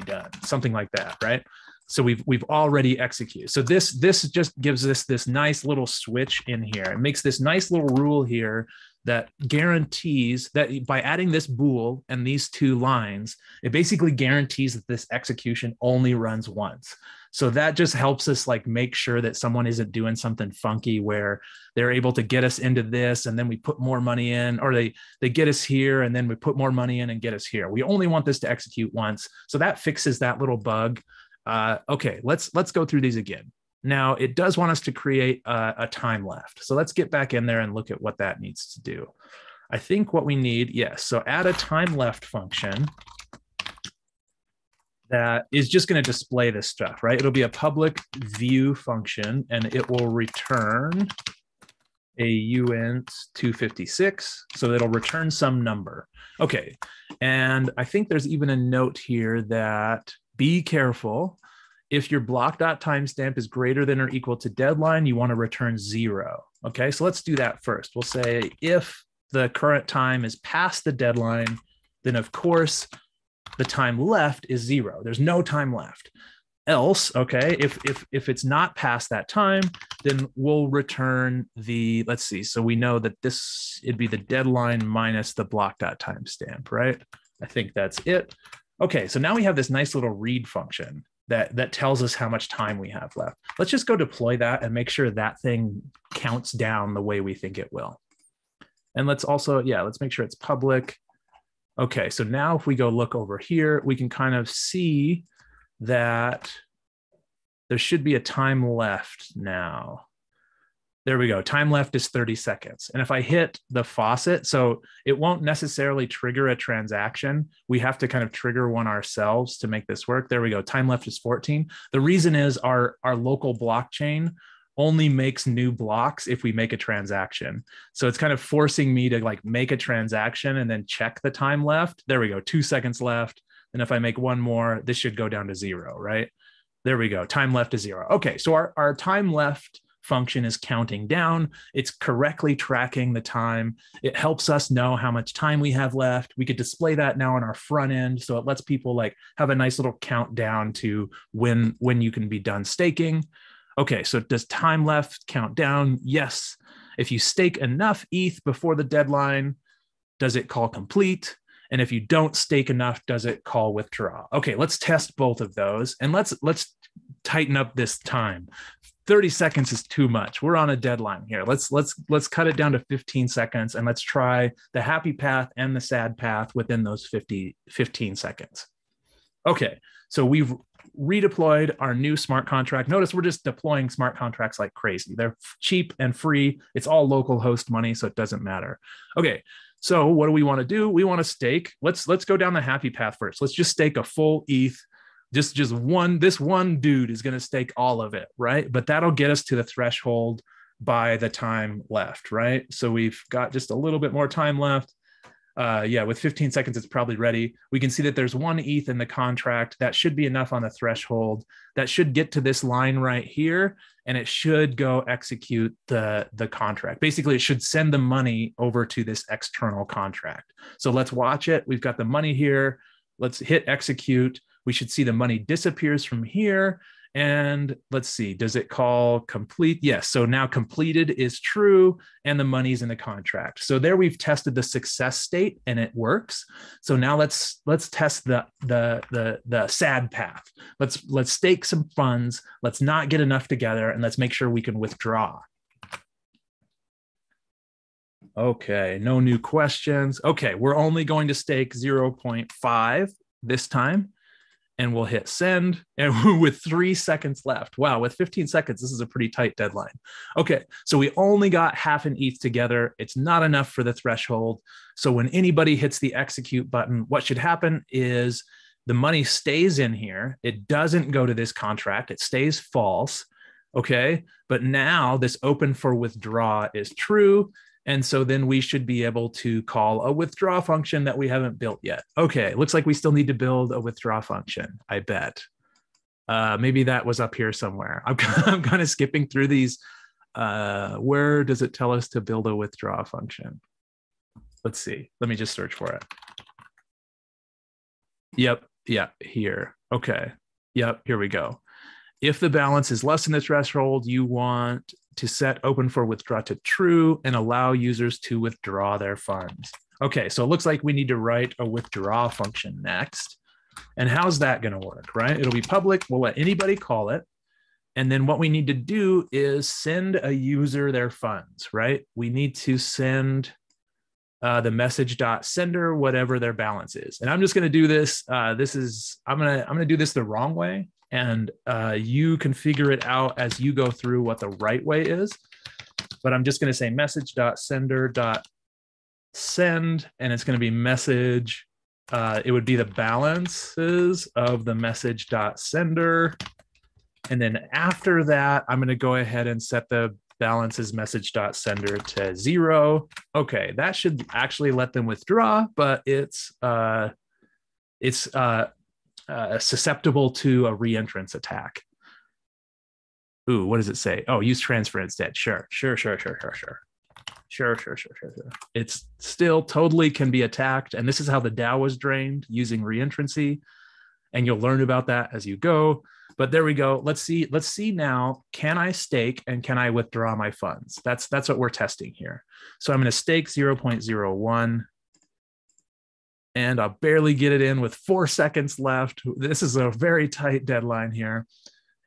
done, something like that, right? So we've already executed. So this just gives us this nice little switch in here. It makes this nice little rule here that guarantees that by adding this bool and these two lines, it basically guarantees that this execution only runs once. So that just helps us like make sure that someone isn't doing something funky where they're able to get us into this and then we put more money in, or they get us here and then we put more money in and get us here. We only want this to execute once. So that fixes that little bug. Okay, let's go through these again. Now it does want us to create a time left. So let's get back in there and look at what that needs to do. I think what we need, yes. So add a time left function that is just going to display this stuff, right? It'll be a public view function and it will return a uint 256. So it'll return some number. Okay. And I think there's even a note here that be careful. If your block.timestamp is greater than or equal to deadline, you want to return 0. Okay, so let's do that first. We'll say if the current time is past the deadline, then of course the time left is 0. There's no time left. Else, okay, if it's not past that time, then we'll return the, let's see, so we know that it'd be the deadline minus the block.timestamp, right? I think that's it. Okay, so now we have this nice little read function that tells us how much time we have left. Let's just go deploy that and make sure that thing counts down the way we think it will. And let's also, let's make sure it's public. Okay, so now if we go look over here, we can kind of see that there should be a time left now. There we go. Time left is 30 seconds. And if I hit the faucet, so it won't necessarily trigger a transaction. We have to kind of trigger one ourselves to make this work. There we go. Time left is 14. The reason is our local blockchain only makes new blocks if we make a transaction. So it's kind of forcing me to like make a transaction and then check the time left. There we go. 2 seconds left. And if I make one more, this should go down to 0, right? There we go. Time left is 0. Okay, so our time left function is counting down. It's correctly tracking the time. It helps us know how much time we have left. We could display that now on our front end. So it lets people like have a nice little countdown to when you can be done staking. Okay, so does time left count down? Yes. If you stake enough ETH before the deadline, does it call complete? And if you don't stake enough, does it call withdraw? Okay, let's test both of those. And let's tighten up this time. 30 seconds is too much. We're on a deadline here. Let's cut it down to 15 seconds and let's try the happy path and the sad path within those 15 seconds. Okay, so we've redeployed our new smart contract. Notice we're just deploying smart contracts like crazy. They're cheap and free. It's all local host money, so it doesn't matter. Okay, so what do we want to do? We want to stake. Let's go down the happy path first. Let's just stake a full ETH. This one dude is going to stake all of it, right? But that'll get us to the threshold by the time left, right? So we've got just a little bit more time left. With 15 seconds, it's probably ready. We can see that there's 1 ETH in the contract. That should be enough on the threshold. That should get to this line right here, and it should go execute the contract. Basically, it should send the money over to this external contract. So let's watch it. We've got the money here. Let's hit execute. We should see the money disappears from here. And let's see, does it call complete? Yes, so now completed is true and the money's in the contract. So there we've tested the success state and it works. So now let's test the sad path. Let's stake some funds. Let's not get enough together and let's make sure we can withdraw. Okay, no new questions. Okay, we're only going to stake 0.5 this time, and we'll hit send, and with 3 seconds left. Wow, with 15 seconds, this is a pretty tight deadline. Okay, so we only got half an ETH together. It's not enough for the threshold. So when anybody hits the execute button, what should happen is the money stays in here. It doesn't go to this contract. It stays false. Okay, but now this open for withdraw is true. And so then we should be able to call a withdraw function that we haven't built yet. Okay, looks like we still need to build a withdraw function, I bet. Maybe that was up here somewhere. I'm kind of skipping through these. Where does it tell us to build a withdraw function? Let's see. Let me just search for it. Yep, yeah, here. Okay, yep, here we go. If the balance is less than the threshold, you want to set open for withdraw to true and allow users to withdraw their funds. Okay, so it looks like we need to write a withdraw function next. And how's that going to work, right? It'll be public. We'll let anybody call it. And then what we need to do is send a user their funds, right? We need to send the message.sender whatever their balance is. And I'm just going to do this. I'm going to do this the wrong way. And you can figure it out as you go through what the right way is. But I'm just going to say message.sender.send, and it's going to be message. It would be the balances of the message.sender. And then after that, I'm going to go ahead and set the balances message.sender to 0. Okay, that should actually let them withdraw, but it's susceptible to a reentrance attack. Ooh, what does it say? Oh, use transfer instead. Sure. It's still totally can be attacked. And this is how the DAO was drained, using reentrancy. And you'll learn about that as you go. But there we go. Let's see now, can I stake and can I withdraw my funds? That's what we're testing here. So I'm going to stake 0.01. And I'll barely get it in with 4 seconds left. This is a very tight deadline here.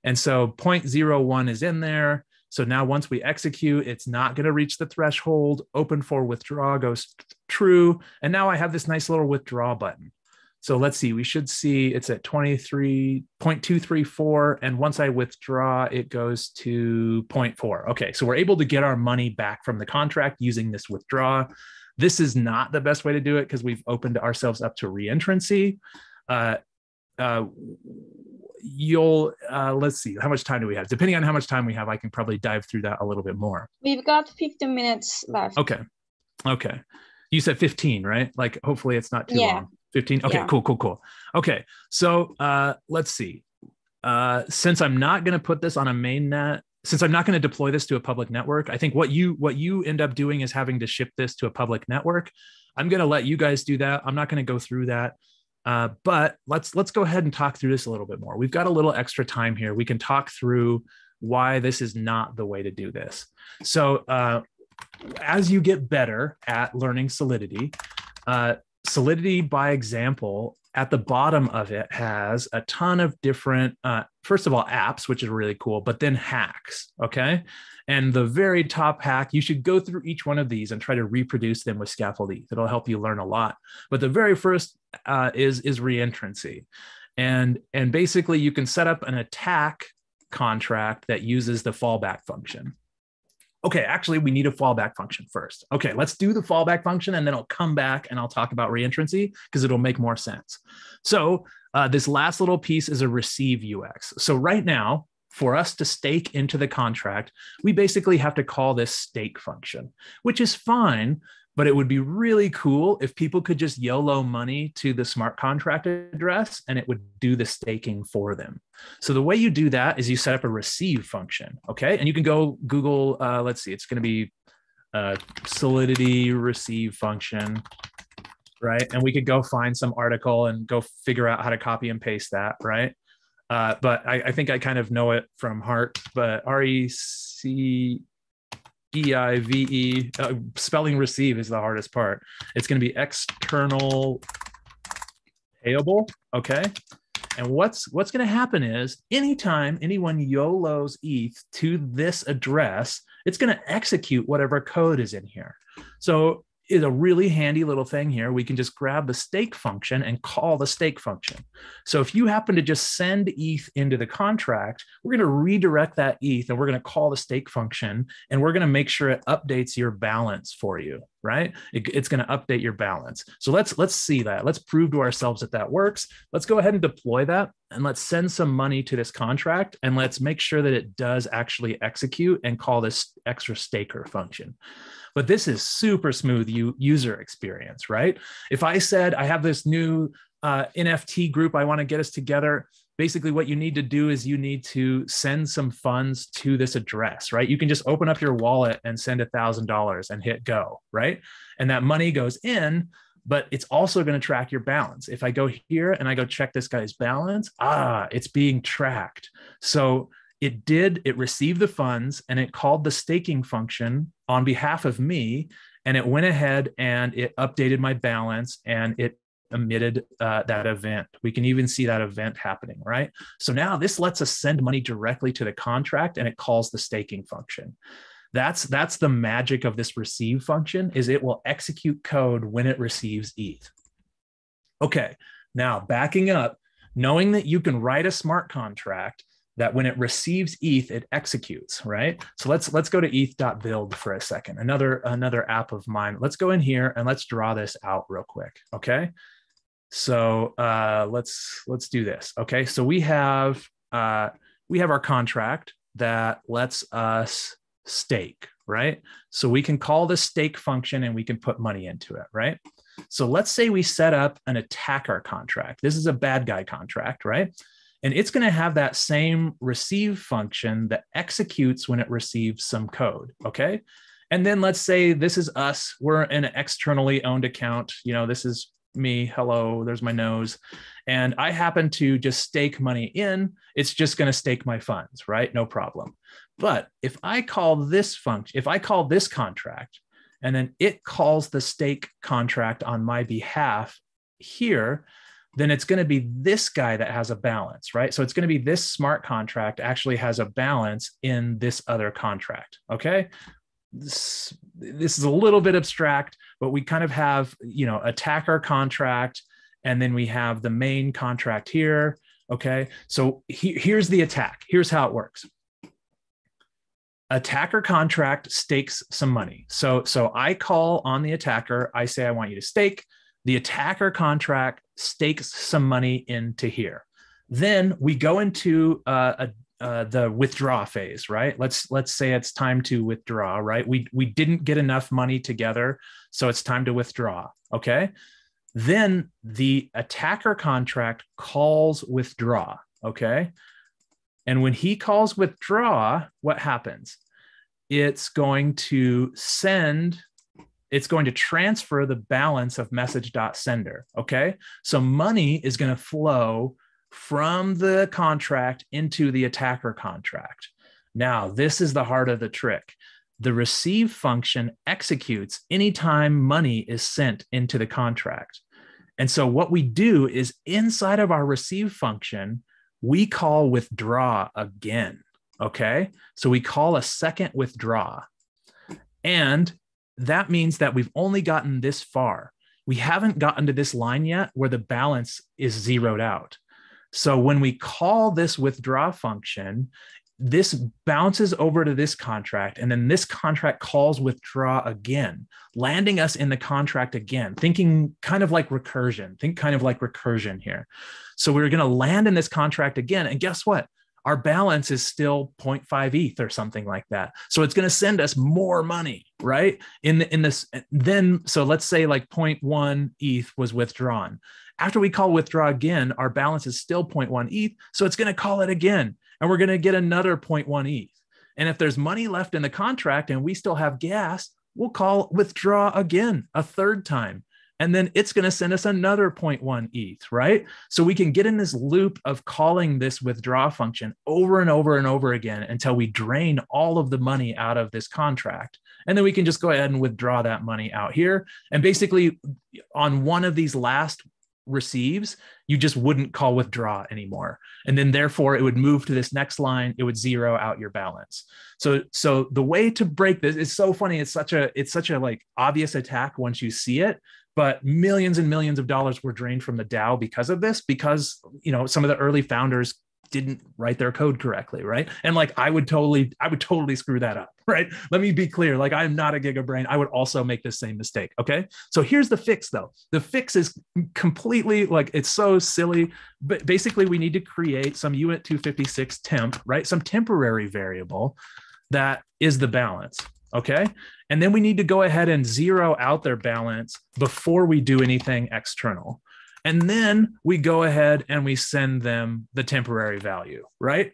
And so 0.01 is in there. So now once we execute, it's not going to reach the threshold. Open for withdraw goes true. And now I have this nice little withdraw button. So let's see, we should see it's at 23.234. And once I withdraw, it goes to 0.4. Okay, so we're able to get our money back from the contract using this withdraw. This is not the best way to do it because we've opened ourselves up to reentrancy. Let's see, how much time do we have? Depending on how much time we have, I can probably dive through that a little bit more. We've got 15 minutes left. Okay. You said 15, right? Like, hopefully it's not too long. 15? Okay, yeah. Cool. Okay, so let's see. Since I'm not going to put this on a mainnet, since I'm not going to deploy this to a public network, I think what you end up doing is having to ship this to a public network. I'm going to let you guys do that. I'm not going to go through that. But let's go ahead and talk through this a little bit more. We've got a little extra time here. We can talk through why this is not the way to do this. So as you get better at learning Solidity, Solidity by example, at the bottom of it has a ton of different, first of all, apps, which is really cool, but then hacks, okay? And the very top hack, you should go through each one of these and try to reproduce them with Scaffold Eth. It'll help you learn a lot. But the very first is reentrancy. And basically you can set up an attack contract that uses the fallback function. Okay, actually, we need a fallback function first. Okay, let's do the fallback function, and then I'll come back and I'll talk about reentrancy because it'll make more sense. So this last little piece is a receive UX. So right now, for us to stake into the contract, we basically have to call this stake function, which is fine, but it would be really cool if people could just YOLO money to the smart contract address and it would do the staking for them. So the way you do that is you set up a receive function, okay? And you can go Google, let's see, it's gonna be Solidity receive function, right? And we could go find some article and go figure out how to copy and paste that, right? But I think I kind of know it from heart, but RECEIVE, spelling receive is the hardest part. It's going to be external payable, okay? And what's going to happen is anytime anyone YOLOs ETH to this address, it's going to execute whatever code is in here. So it's a really handy little thing here. We can just grab the stake function and call the stake function. So if you happen to just send ETH into the contract, we're going to redirect that ETH and we're going to call the stake function, and we're going to make sure it updates your balance for you, right? It's going to update your balance. So let's see that. Let's prove to ourselves that that works. Let's go ahead and deploy that, and let's send some money to this contract, and let's make sure that it does actually execute and call this extra staker function. But this is super smooth user experience, right? If I said I have this new NFT group, I want to get us together, basically what you need to do is you need to send some funds to this address, right? You can just open up your wallet and send $1,000 and hit go, right? And that money goes in, but it's also going to track your balance. If I go here and I go check this guy's balance, it's being tracked. So it received the funds and it called the staking function on behalf of me, and it went ahead and it updated my balance and it emitted that event. We can even see that event happening, right? So now this lets us send money directly to the contract, and it calls the staking function. That's the magic of this receive function, is it will execute code when it receives ETH. Okay, now backing up, knowing that you can write a smart contract that when it receives ETH, it executes, right? So let's go to eth.build for a second, another app of mine. Let's go in here and let's draw this out real quick, okay? So let's do this, okay? So we have our contract that lets us stake, right? So we can call the stake function and we can put money into it, right? So let's say we set up an attacker contract. This is a bad guy contract, right? And it's going to have that same receive function that executes when it receives some code, okay? And then let's say this is us. We're an externally owned account. You know, this is me. Hello, there's my nose. And I happen to just stake money in. It's just going to stake my funds, right? No problem. But if I call this function, if I call this contract, and then it calls the stake contract on my behalf here, then it's going to be this guy that has a balance, right? So it's going to be this smart contract actually has a balance in this other contract, okay? This is a little bit abstract, but we kind of have, you know, attacker contract, and then we have the main contract here, okay? So here's the attack. Here's how it works. Attacker contract stakes some money. So I call on the attacker. I say, I want you to stake. The attacker contract stakes some money into here. Then we go into the withdraw phase, right? Let's say it's time to withdraw, right? We didn't get enough money together, so it's time to withdraw, okay? Then the attacker contract calls withdraw, okay? And when he calls withdraw, what happens? It's going to transfer the balance of message.sender, okay? So money is going to flow from the contract into the attacker contract. Now, this is the heart of the trick. The receive function executes anytime money is sent into the contract. And so what we do is inside of our receive function, we call withdraw again, okay? So we call a second withdraw. And that means that we've only gotten this far. We haven't gotten to this line yet where the balance is zeroed out. So when we call this withdraw function, this bounces over to this contract, and then this contract calls withdraw again, landing us in the contract again, thinking kind of like recursion. Think kind of like recursion here. So we're going to land in this contract again, and guess what? Our balance is still 0.5 ETH or something like that. So it's going to send us more money, right? So let's say like 0.1 ETH was withdrawn. After we call withdraw again, our balance is still 0.1 ETH. So it's going to call it again, and we're going to get another 0.1 ETH. And if there's money left in the contract and we still have gas, we'll call withdraw again a third time. And then it's going to send us another 0.1 ETH, right? So we can get in this loop of calling this withdraw function over and over and over again until we drain all of the money out of this contract. And then we can just go ahead and withdraw that money out here. And basically on one of these last receives, you just wouldn't call withdraw anymore. And then therefore it would move to this next line, it would zero out your balance. So the way to break this is so funny. It's such a like obvious attack once you see it, but millions and millions of dollars were drained from the DAO because of this, because, you know, some of the early founders didn't write their code correctly, right? And like I would totally screw that up, right? Let me be clear, like I'm not a gigabrain. I would also make the same mistake, okay? So here's the fix though. The fix is completely like, it's so silly, but basically we need to create some unit 256 temp, right? Some temporary variable that is the balance, okay? And then we need to go ahead and zero out their balance before we do anything external. And then we go ahead and we send them the temporary value, right?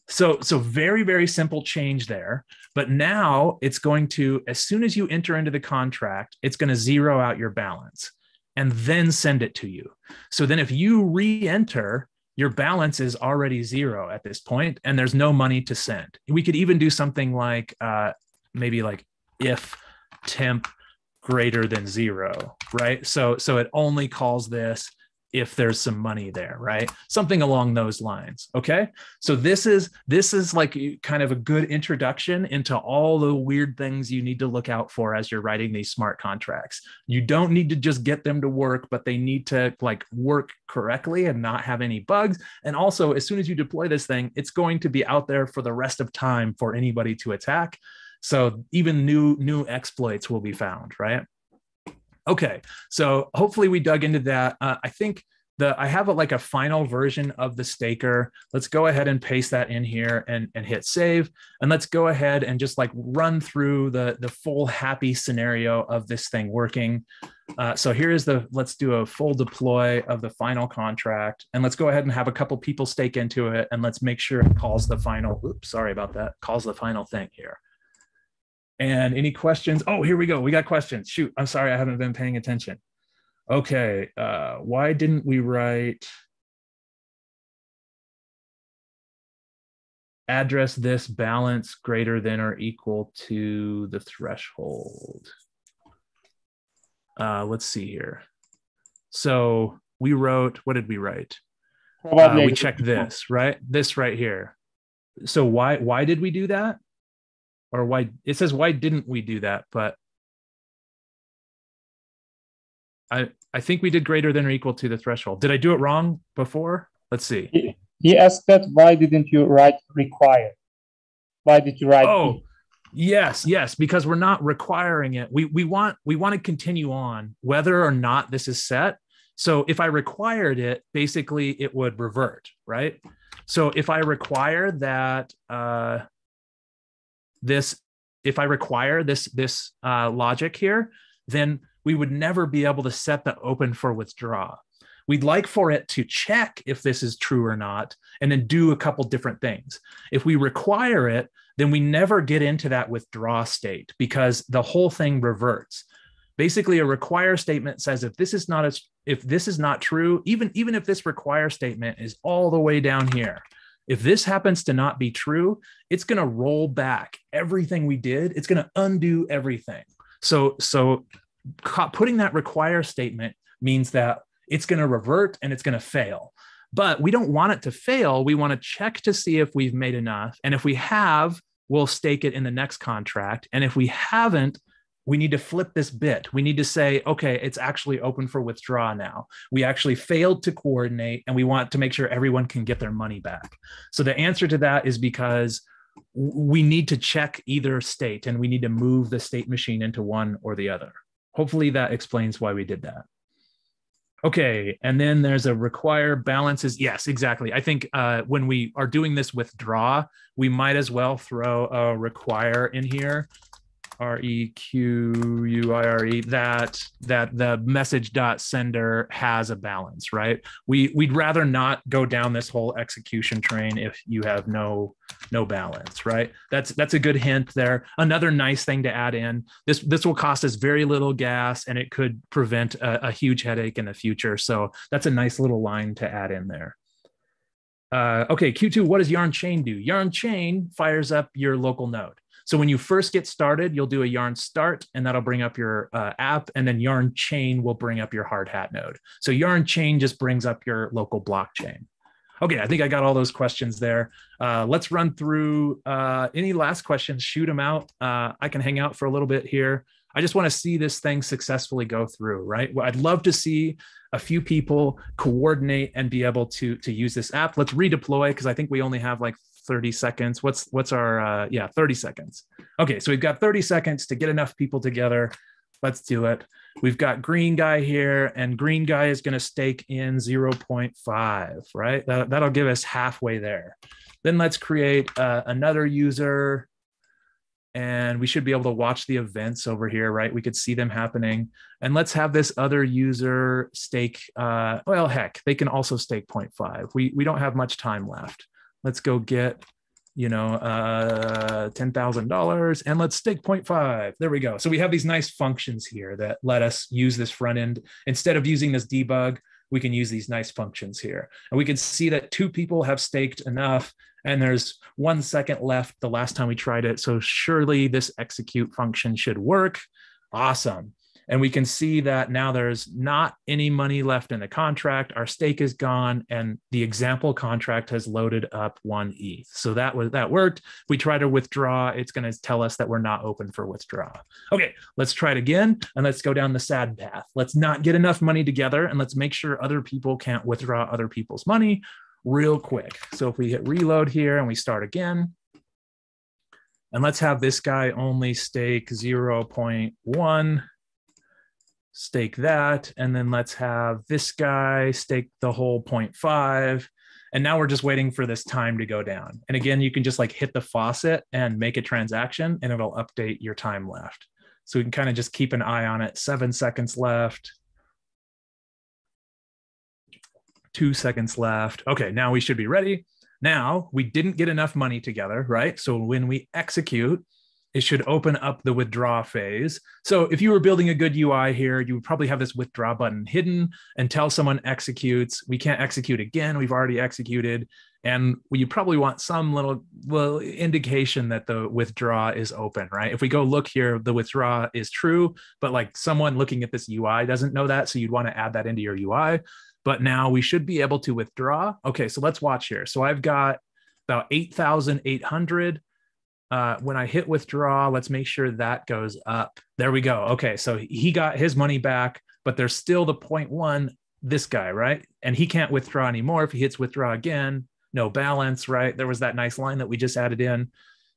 So very, very simple change there. But now it's going to, as soon as you enter into the contract, it's going to zero out your balance and then send it to you. So then if you re-enter, your balance is already zero at this point and there's no money to send. We could even do something like maybe like if temp greater than zero, right? So it only calls this if there's some money there, right? Something along those lines, okay? So this is like kind of a good introduction into all the weird things you need to look out for as you're writing these smart contracts. You don't need to just get them to work, but they need to like work correctly and not have any bugs. And also, as soon as you deploy this thing, it's going to be out there for the rest of time for anybody to attack. So even new exploits will be found, right? Okay, so hopefully we dug into that. I think I have like a final version of the staker. Let's go ahead and paste that in here and hit save. And let's go ahead and just like run through the full happy scenario of this thing working. So here is let's do a full deploy of the final contract. And let's go ahead and have a couple people stake into it. And let's make sure it calls the final, oops, sorry about that, calls the final thing here. And any questions? Oh, here we go. We got questions. Shoot, I'm sorry, I haven't been paying attention. Okay, why didn't we write address this balance greater than or equal to the threshold? Let's see here. So we wrote, what did we write? We checked this, right? This right here. So why did we do that? Or why it says, why didn't we do that? But I think we did greater than or equal to the threshold. Did I do it wrong before? Let's see. He asked that, why didn't you write require? Why did you write? Oh, yes, because we're not requiring it. We want to continue on whether or not this is set. So if I required it, basically it would revert, right? So if I require that, if I require this logic here, then we would never be able to set the open for withdraw. We'd like for it to check if this is true or not, and then do a couple different things. If we require it, then we never get into that withdraw state because the whole thing reverts. Basically, a require statement says if this is not true, even if this require statement is all the way down here, if this happens to not be true, it's going to roll back everything we did. It's going to undo everything. So putting that require statement means that it's going to revert and it's going to fail. But we don't want it to fail. We want to check to see if we've made enough. And if we have, we'll stake it in the next contract. And if we haven't, we need to flip this bit. We need to say, okay, it's actually open for withdraw now. We actually failed to coordinate and we want to make sure everyone can get their money back. So the answer to that is because we need to check either state and we need to move the state machine into one or the other. Hopefully that explains why we did that. Okay, and then there's a require balances. Yes, exactly. I think when we are doing this withdraw, we might as well throw a require in here. REQUIRE that the message.sender has a balance, right? We'd rather not go down this whole execution train if you have no balance, right? That's a good hint there. Another nice thing to add in, this will cost us very little gas and it could prevent a huge headache in the future. So that's a nice little line to add in there. Okay, Q2, what does yarn chain do? Yarn chain fires up your local node. So when you first get started, you'll do a yarn start, and that'll bring up your app, and then yarn chain will bring up your hard hat node. So yarn chain just brings up your local blockchain. Okay, I think I got all those questions there. Let's run through any last questions, shoot them out. I can hang out for a little bit here. I just want to see this thing successfully go through, right? Well, I'd love to see a few people coordinate and be able to use this app. Let's redeploy, because I think we only have like 30 seconds. What's our, 30 seconds. Okay, so we've got 30 seconds to get enough people together. Let's do it. We've got green guy here, and green guy is going to stake in 0.5, right? That'll give us halfway there. Then let's create another user, and we should be able to watch the events over here, right? We could see them happening. And let's have this other user stake, well, heck, they can also stake 0.5. We don't have much time left. Let's go get, $10,000, and let's stake 0.5. There we go. So we have these nice functions here that let us use this front end. Instead of using this debug, we can use these nice functions here. And we can see that 2 people have staked enough, and there's 1 second left the last time we tried it. So surely this execute function should work. Awesome. And we can see that now there's not any money left in the contract. Our stake is gone, and the example contract has loaded up 1 ETH. So that worked. If we try to withdraw, it's going to tell us that we're not open for withdrawal. Okay, let's try it again, and let's go down the sad path. Let's not get enough money together, and let's make sure other people can't withdraw other people's money real quick. So if we hit reload here and we start again, and let's have this guy only stake 0.1. Stake that, and then let's have this guy stake the whole 0.5, and now we're just waiting for this time to go down. And again, you can just like hit the faucet and make a transaction, and it'll update your time left. So we can kind of just keep an eye on it. 7 seconds left, 2 seconds left. Okay, now we should be ready. Now we didn't get enough money together, right? So when we execute, it should open up the withdraw phase. So if you were building a good UI here, you would probably have this withdraw button hidden until someone executes. We can't execute again. We've already executed. And you probably want some little indication that the withdraw is open, right? If we go look here, the withdraw is true, but like someone looking at this UI doesn't know that. So you'd want to add that into your UI. But now we should be able to withdraw. Okay, so let's watch here. So I've got about 8,800. When I hit withdraw, let's make sure that goes up. There we go. Okay, so he got his money back, but there's still the 0.1, this guy, right? And he can't withdraw anymore. If he hits withdraw again, no balance, right? There was that nice line that we just added in.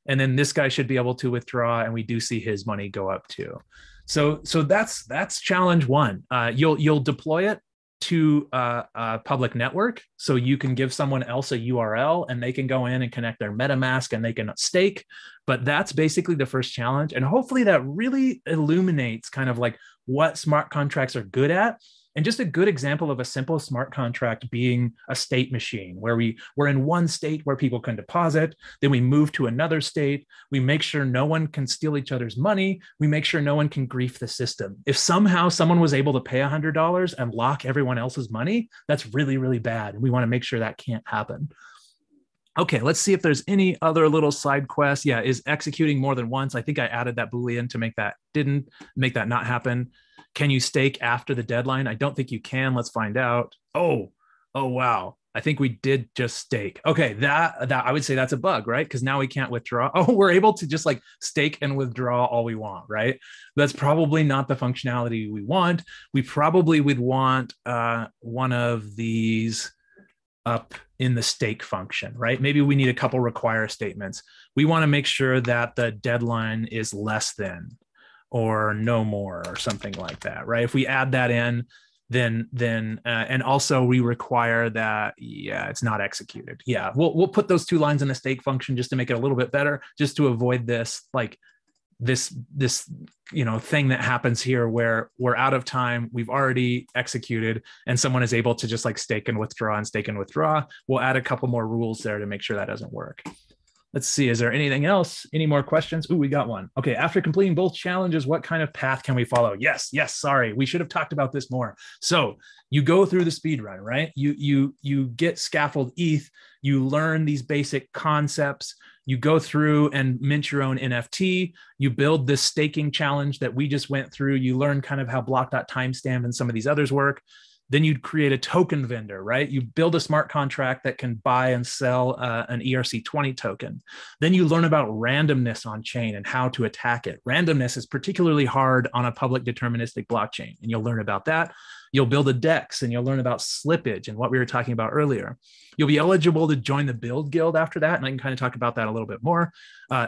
And then this guy should be able to withdraw, and we do see his money go up too. So that's challenge 1. You'll deploy it to a public network, so you can give someone else a URL and they can go in and connect their MetaMask and they can stake. But that's basically the first challenge, and hopefully that really illuminates kind of like what smart contracts are good at. And just a good example of a simple smart contract being a state machine, where we're in one state where people can deposit, then we move to another state, we make sure no one can steal each other's money, we make sure no one can grief the system. If somehow someone was able to pay $100 and lock everyone else's money, that's really, really bad. And we want to make sure that can't happen. Okay, let's see if there's any other little side quests. Yeah, is executing more than once? I think I added that Boolean to make that not happen. Can you stake after the deadline? I don't think you can. Let's find out. Oh, wow. I think we did just stake. Okay, that I would say that's a bug, right? Because now we can't withdraw. Oh, we're able to just like stake and withdraw all we want, right? That's probably not the functionality we want. We probably would want one of these up in the stake function, right? Maybe we need a couple require statements. We want to make sure that the deadline is less than or no more or something like that, right? If we add that in, then and also we require that, yeah, it's not executed. Yeah, we'll put those 2 lines in the stake function just to make it a little bit better, just to avoid this thing that happens here where we're out of time, we've already executed, and someone is able to just like stake and withdraw and stake and withdraw. We'll add a couple more rules there to make sure that doesn't work. Let's see, is there anything else? Any more questions? Ooh, we got one. Okay, after completing both challenges, what kind of path can we follow? Yes, sorry, we should have talked about this more. So you go through the speed run, right? You get Scaffold Eth, you learn these basic concepts, you go through and mint your own NFT, you build this staking challenge that we just went through, you learn kind of how block.timestamp and some of these others work. Then you'd create a token vendor, right? You build a smart contract that can buy and sell an ERC20 token. Then you learn about randomness on chain and how to attack it. Randomness is particularly hard on a public deterministic blockchain, and you'll learn about that. You'll build a DEX and you'll learn about slippage and what we were talking about earlier. You'll be eligible to join the Build Guild after that, and I can kind of talk about that a little bit more.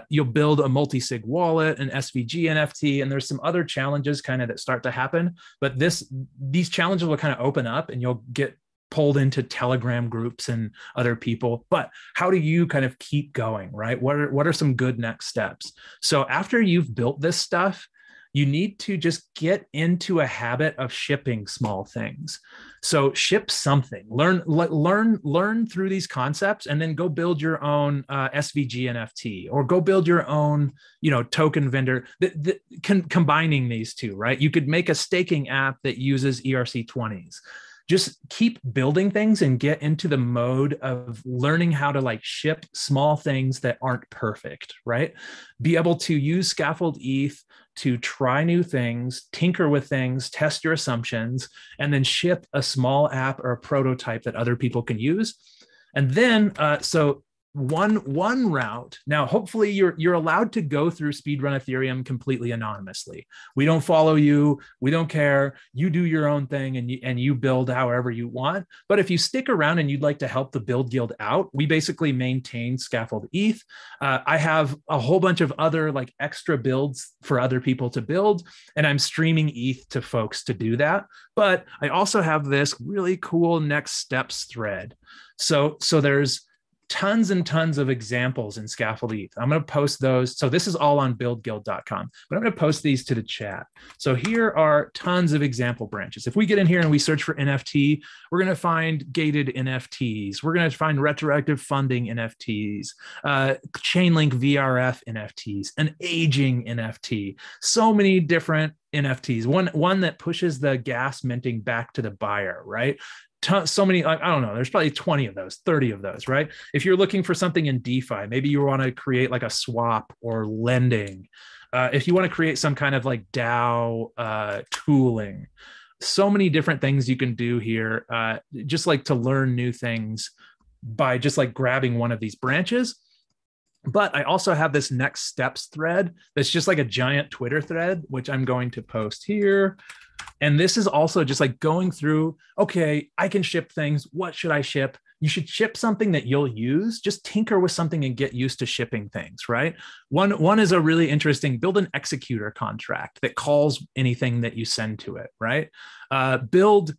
You'll build a multi-sig wallet, an SVG NFT, and there's some other challenges kind of that start to happen. But these challenges will kind of open up and you'll get pulled into Telegram groups and other people. But how do you kind of keep going, right? What are some good next steps? So after you've built this stuff, you need to just get into a habit of shipping small things. So ship something, learn through these concepts, and then go build your own SVG NFT, or go build your own, token vendor. Combining these two, right? You could make a staking app that uses ERC20s. Just keep building things and get into the mode of learning how to ship small things that aren't perfect, right? Be able to use Scaffold Eth to try new things, tinker with things, test your assumptions, and then ship a small app or a prototype that other people can use. And then, one route. Now, hopefully you're allowed to go through Speedrun Ethereum completely anonymously. We don't follow you. We don't care. You do your own thing and you build however you want. But if you stick around and you'd like to help the Build Guild out, we basically maintain Scaffold Eth. I have a whole bunch of other extra builds for other people to build, and I'm streaming Eth to folks to do that. But I also have this really cool next steps thread. So there's tons and tons of examples in Scaffold Eth. I'm going to post those. So this is all on buildguild.com, but I'm going to post these to the chat. So here are tons of example branches. If we get in here and we search for NFT, we're going to find gated NFTs. We're going to find retroactive funding NFTs, Chainlink VRF NFTs, an aging NFT, so many different NFTs. One that pushes the gas minting back to the buyer, right? So many, I don't know, there's probably 20 of those, 30 of those, right? If you're looking for something in DeFi, maybe you want to create a swap or lending. If you want to create some kind of DAO tooling, so many different things you can do here, just to learn new things by just grabbing one of these branches. But I also have this next steps thread that's just a giant Twitter thread, which I'm going to post here. And this is also just going through, okay, I can ship things. What should I ship? You should ship something that you'll use. Just tinker with something and get used to shipping things, right? One is a really interesting, build an executor contract that calls anything that you send to it, right? Build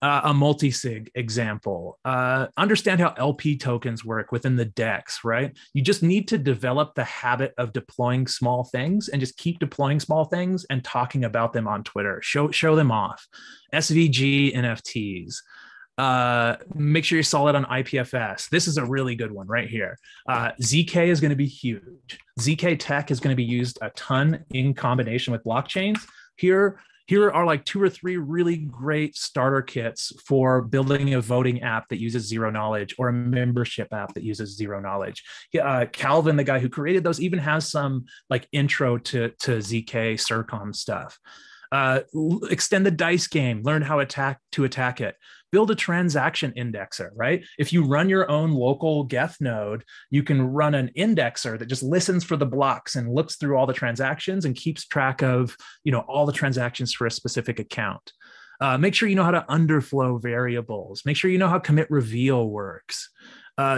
a multi-sig example. Understand how LP tokens work within the DEX, right? You just need to develop the habit of deploying small things and just keep deploying small things and talking about them on Twitter. Show them off. SVG NFTs. Make sure you're solid on IPFS. This is a really good one right here. ZK is going to be huge. ZK tech is going to be used a ton in combination with blockchains. Here are 2 or 3 really great starter kits for building a voting app that uses zero knowledge, or a membership app that uses zero knowledge. Calvin, the guy who created those, even has some intro to ZK Circom stuff. Extend the dice game, learn how to attack it. Build a transaction indexer, right? If you run your own local Geth node, you can run an indexer that just listens for the blocks and looks through all the transactions and keeps track of, all the transactions for a specific account. Make sure you know how to underflow variables. Make sure you know how commit reveal works.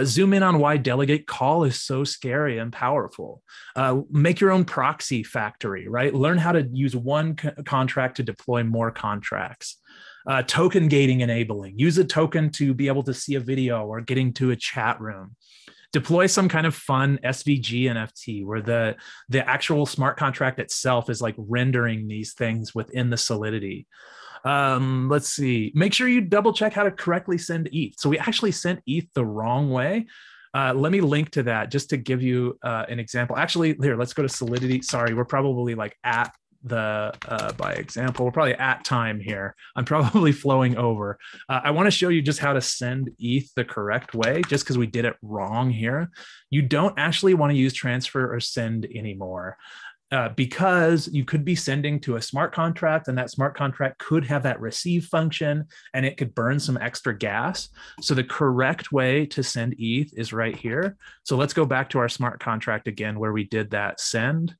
Zoom in on why delegate call is so scary and powerful. Make your own proxy factory, right? Learn how to use one contract to deploy more contracts. Token gating enabling. Use a token to be able to see a video or get into a chat room. Deploy some kind of fun SVG NFT where the actual smart contract itself is rendering these things within the Solidity. Let's see. Make sure you double check how to correctly send ETH. So we actually sent ETH the wrong way. Let me link to that just to give you an example. Actually, here, let's go to Solidity. Sorry, we're probably like at the, by example, we're probably at time here. I'm probably flowing over. I want to show you just how to send ETH the correct way, just because we did it wrong here. You don't actually want to use transfer or send anymore. Because you could be sending to a smart contract, and that smart contract could have that receive function, and it could burn some extra gas. So the correct way to send ETH is right here. So let's go back to our smart contract again, where we did that send.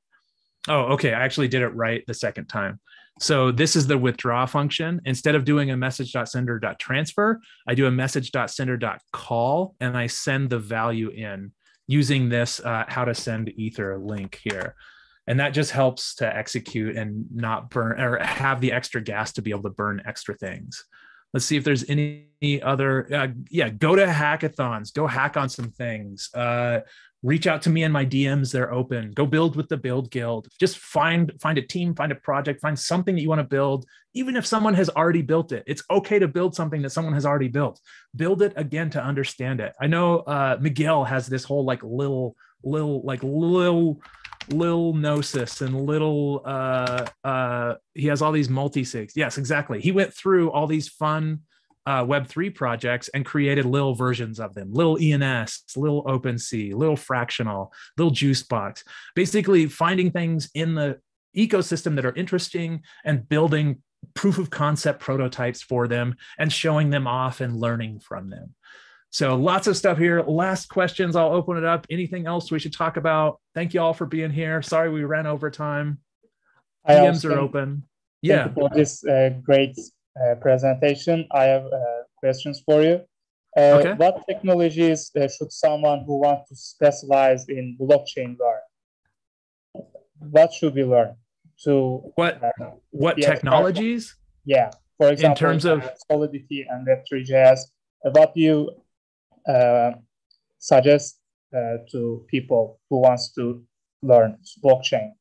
Oh, okay, I actually did it right the second time. So this is the withdraw function. Instead of doing a message.sender.transfer, I do a message.sender.call, and I send the value in using this how to send Ether link here. And that just helps to execute and not burn or have the extra gas to be able to burn extra things. Let's see if there's any other, yeah, go to hackathons, go hack on some things. Reach out to me in my DMs, they're open. Go build with the Build Guild. Just find a team, find a project, find something that you want to build. Even if someone has already built it, it's okay to build something that someone has already built. Build it again to understand it. I know Miguel has this whole like little gnosis and little he has all these multi-sigs. Yes, exactly. He went through all these fun Web3 projects and created little versions of them, little ENS, little OpenSea, little fractional, little Juicebox, basically finding things in the ecosystem that are interesting and building proof of concept prototypes for them and showing them off and learning from them. So lots of stuff here. Last questions, I'll open it up. Anything else we should talk about? Thank you all for being here. Sorry we ran over time. DMs are open. Yeah. Thank you for this great presentation. I have questions for you. Okay. What technologies should someone who wants to specialize in blockchain learn? What should we learn? What technologies? Yeah. For example, in terms of Solidity and Web3.js, what do you suggest to people who wants to learn blockchain?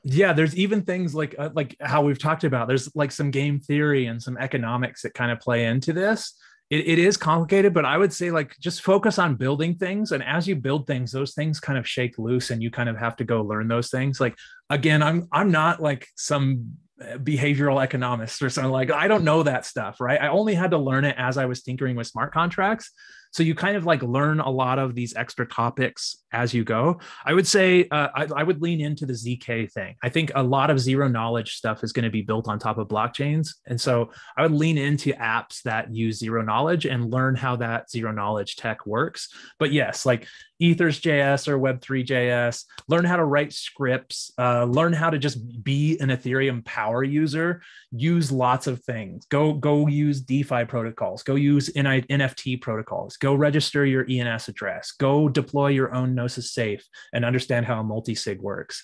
Yeah, there's even things like how we've talked about. There's like some game theory and some economics that kind of play into this. It is complicated, but I would say like just focus on building things. And as you build things, those things kind of shake loose and you kind of have to go learn those things. Like, again, I'm not like some behavioral economist or something. Like, I don't know that stuff, right? I only had to learn it as I was tinkering with smart contracts. So you kind of like learn a lot of these extra topics as you go. I would say I would lean into the ZK thing. I think a lot of zero knowledge stuff is going to be built on top of blockchains. And so I would lean into apps that use zero knowledge and learn how that zero knowledge tech works. But yes, like Ethers.js or Web3.js, learn how to write scripts, learn how to just be an Ethereum power user, use lots of things. Go use DeFi protocols, go use NFT protocols, go register your ENS address, go deploy your own Gnosis safe and understand how a multi-sig works.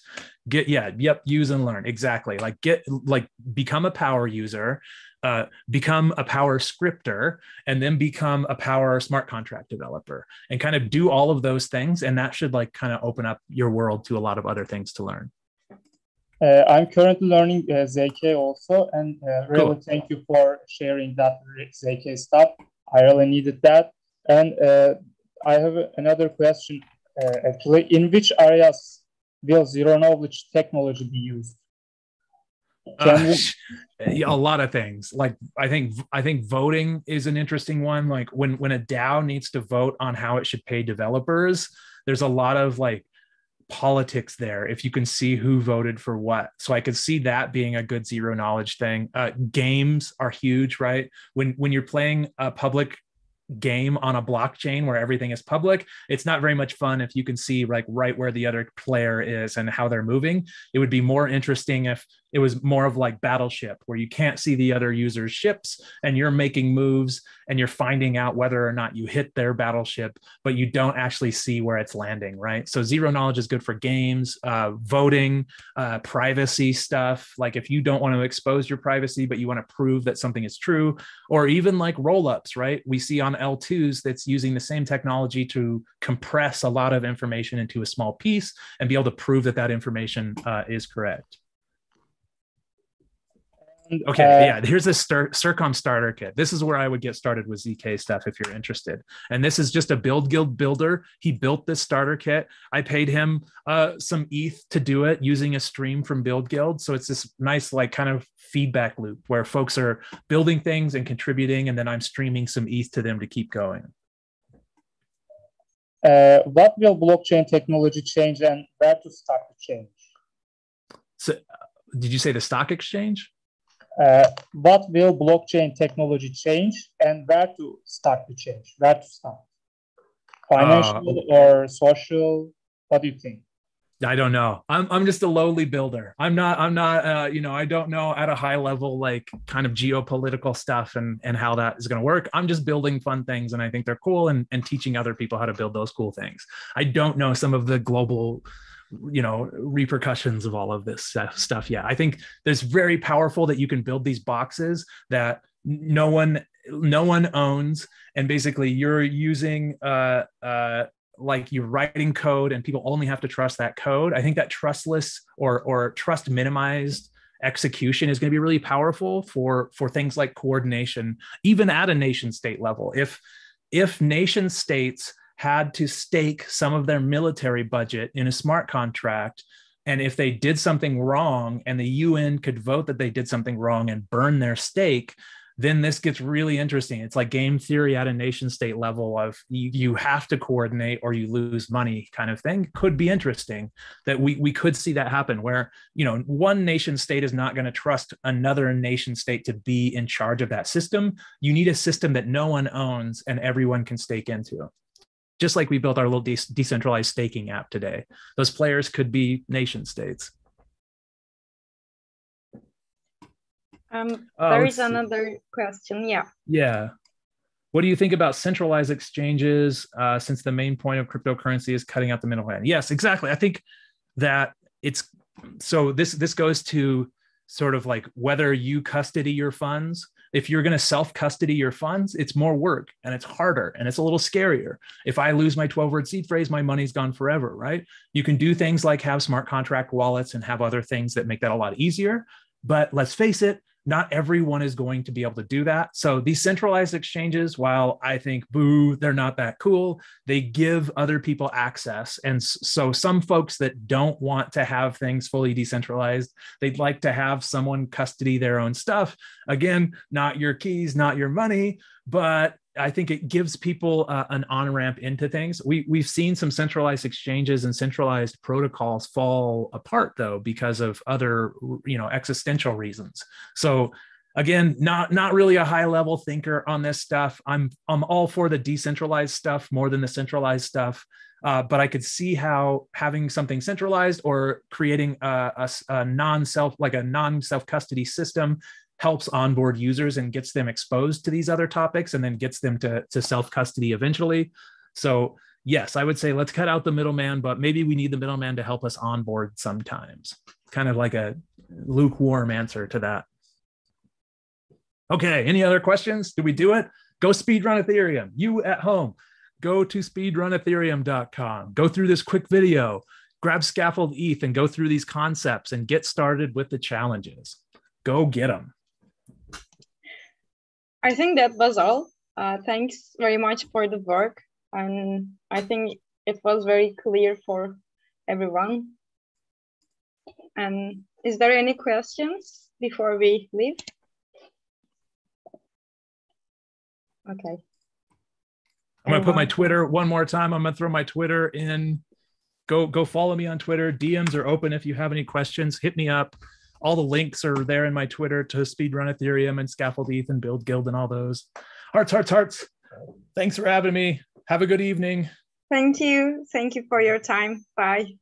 Use and learn. Exactly. Become a power user, become a power scripter, and then become a power smart contract developer, and kind of do all of those things. And that should like kind of open up your world to a lot of other things to learn. I'm currently learning ZK also, and really Cool. Thank you for sharing that ZK stuff. I really needed that. And I have another question. Actually, in which areas will zero knowledge technology be used? A lot of things. Like I think voting is an interesting one. Like when a DAO needs to vote on how it should pay developers, there's a lot of like politics there if you can see who voted for what. So I could see that being a good zero knowledge thing. Games are huge, right? When you're playing a public game on a blockchain where everything is public, it's not very much fun if you can see like right where the other player is and how they're moving. It would be more interesting if it was more of like Battleship, where you can't see the other user's ships and you're making moves and you're finding out whether or not you hit their battleship, but you don't actually see where it's landing, right? So zero knowledge is good for games, voting, privacy stuff. Like if you don't want to expose your privacy, but you want to prove that something is true, or even like roll-ups, right? We see on L2s that's using the same technology to compress a lot of information into a small piece and be able to prove that that information is correct. Okay, yeah, here's a Circom starter kit. This is where I would get started with ZK stuff if you're interested. And this is just a Build Guild builder. He built this starter kit. I paid him some ETH to do it using a stream from Build Guild. So it's this nice like kind of feedback loop where folks are building things and contributing, and then I'm streaming some ETH to them to keep going. What will blockchain technology change and where to start to change? So did you say the stock exchange? What will blockchain technology change and where to start to change? Where to start? Financial or social? What do you think? I don't know. I'm just a lowly builder. I'm not I don't know at a high level, like kind of geopolitical stuff and how that is going to work. I'm just building fun things and I think they're cool and teaching other people how to build those cool things. I don't know some of the global repercussions of all of this stuff. Yeah, I think there's very powerful that you can build these boxes that no one owns, and basically you're using like you're writing code and people only have to trust that code. I think that trustless or trust minimized execution is going to be really powerful for things like coordination, even at a nation state level. If nation states had to stake some of their military budget in a smart contract, and if they did something wrong and the UN could vote that they did something wrong and burn their stake, then this gets really interesting. It's like game theory at a nation state level of you have to coordinate or you lose money kind of thing. Could be interesting that we could see that happen where, one nation state is not going to trust another nation state to be in charge of that system. You need a system that no one owns and everyone can stake into. Just like we built our little decentralized staking app today. Those players could be nation states. There is another question. Yeah. What do you think about centralized exchanges since the main point of cryptocurrency is cutting out the middleman? Yes, exactly. I think that this goes to sort of like whether you custody your funds. If you're going to self-custody your funds, it's more work and it's harder and it's a little scarier. If I lose my 12-word seed phrase, my money's gone forever, right? You can do things like have smart contract wallets and have other things that make that a lot easier. But let's face it, not everyone is going to be able to do that. So these centralized exchanges, while I think, boo, they're not that cool, they give other people access. And so some folks that don't want to have things fully decentralized, they'd like to have someone custody their own stuff. Again, not your keys, not your money, but I think it gives people an on-ramp into things. We've seen some centralized exchanges and centralized protocols fall apart though, because of other, existential reasons. So again, not really a high level thinker on this stuff. I'm all for the decentralized stuff more than the centralized stuff. But I could see how having something centralized or creating a non-self custody system helps onboard users and gets them exposed to these other topics and then gets them to self-custody eventually. So yes, I would say let's cut out the middleman, but maybe we need the middleman to help us onboard sometimes. Kind of like a lukewarm answer to that. Okay, any other questions? Did we do it? Go speedrun Ethereum. You at home, go to speedrunethereum.com. Go through this quick video, grab Scaffold Eth and go through these concepts and get started with the challenges. Go get them. I think that was all. Thanks very much for the work. And I think it was very clear for everyone. And is there any questions before we leave? Okay. I'm going to put my Twitter one more time. I'm going to throw my Twitter in. Go follow me on Twitter. DMs are open if you have any questions. Hit me up. All the links are there in my Twitter to Speedrun Ethereum and Scaffold Eth and Build Guild and all those. Hearts, hearts, hearts. Thanks for having me. Have a good evening. Thank you. Thank you for your time. Bye.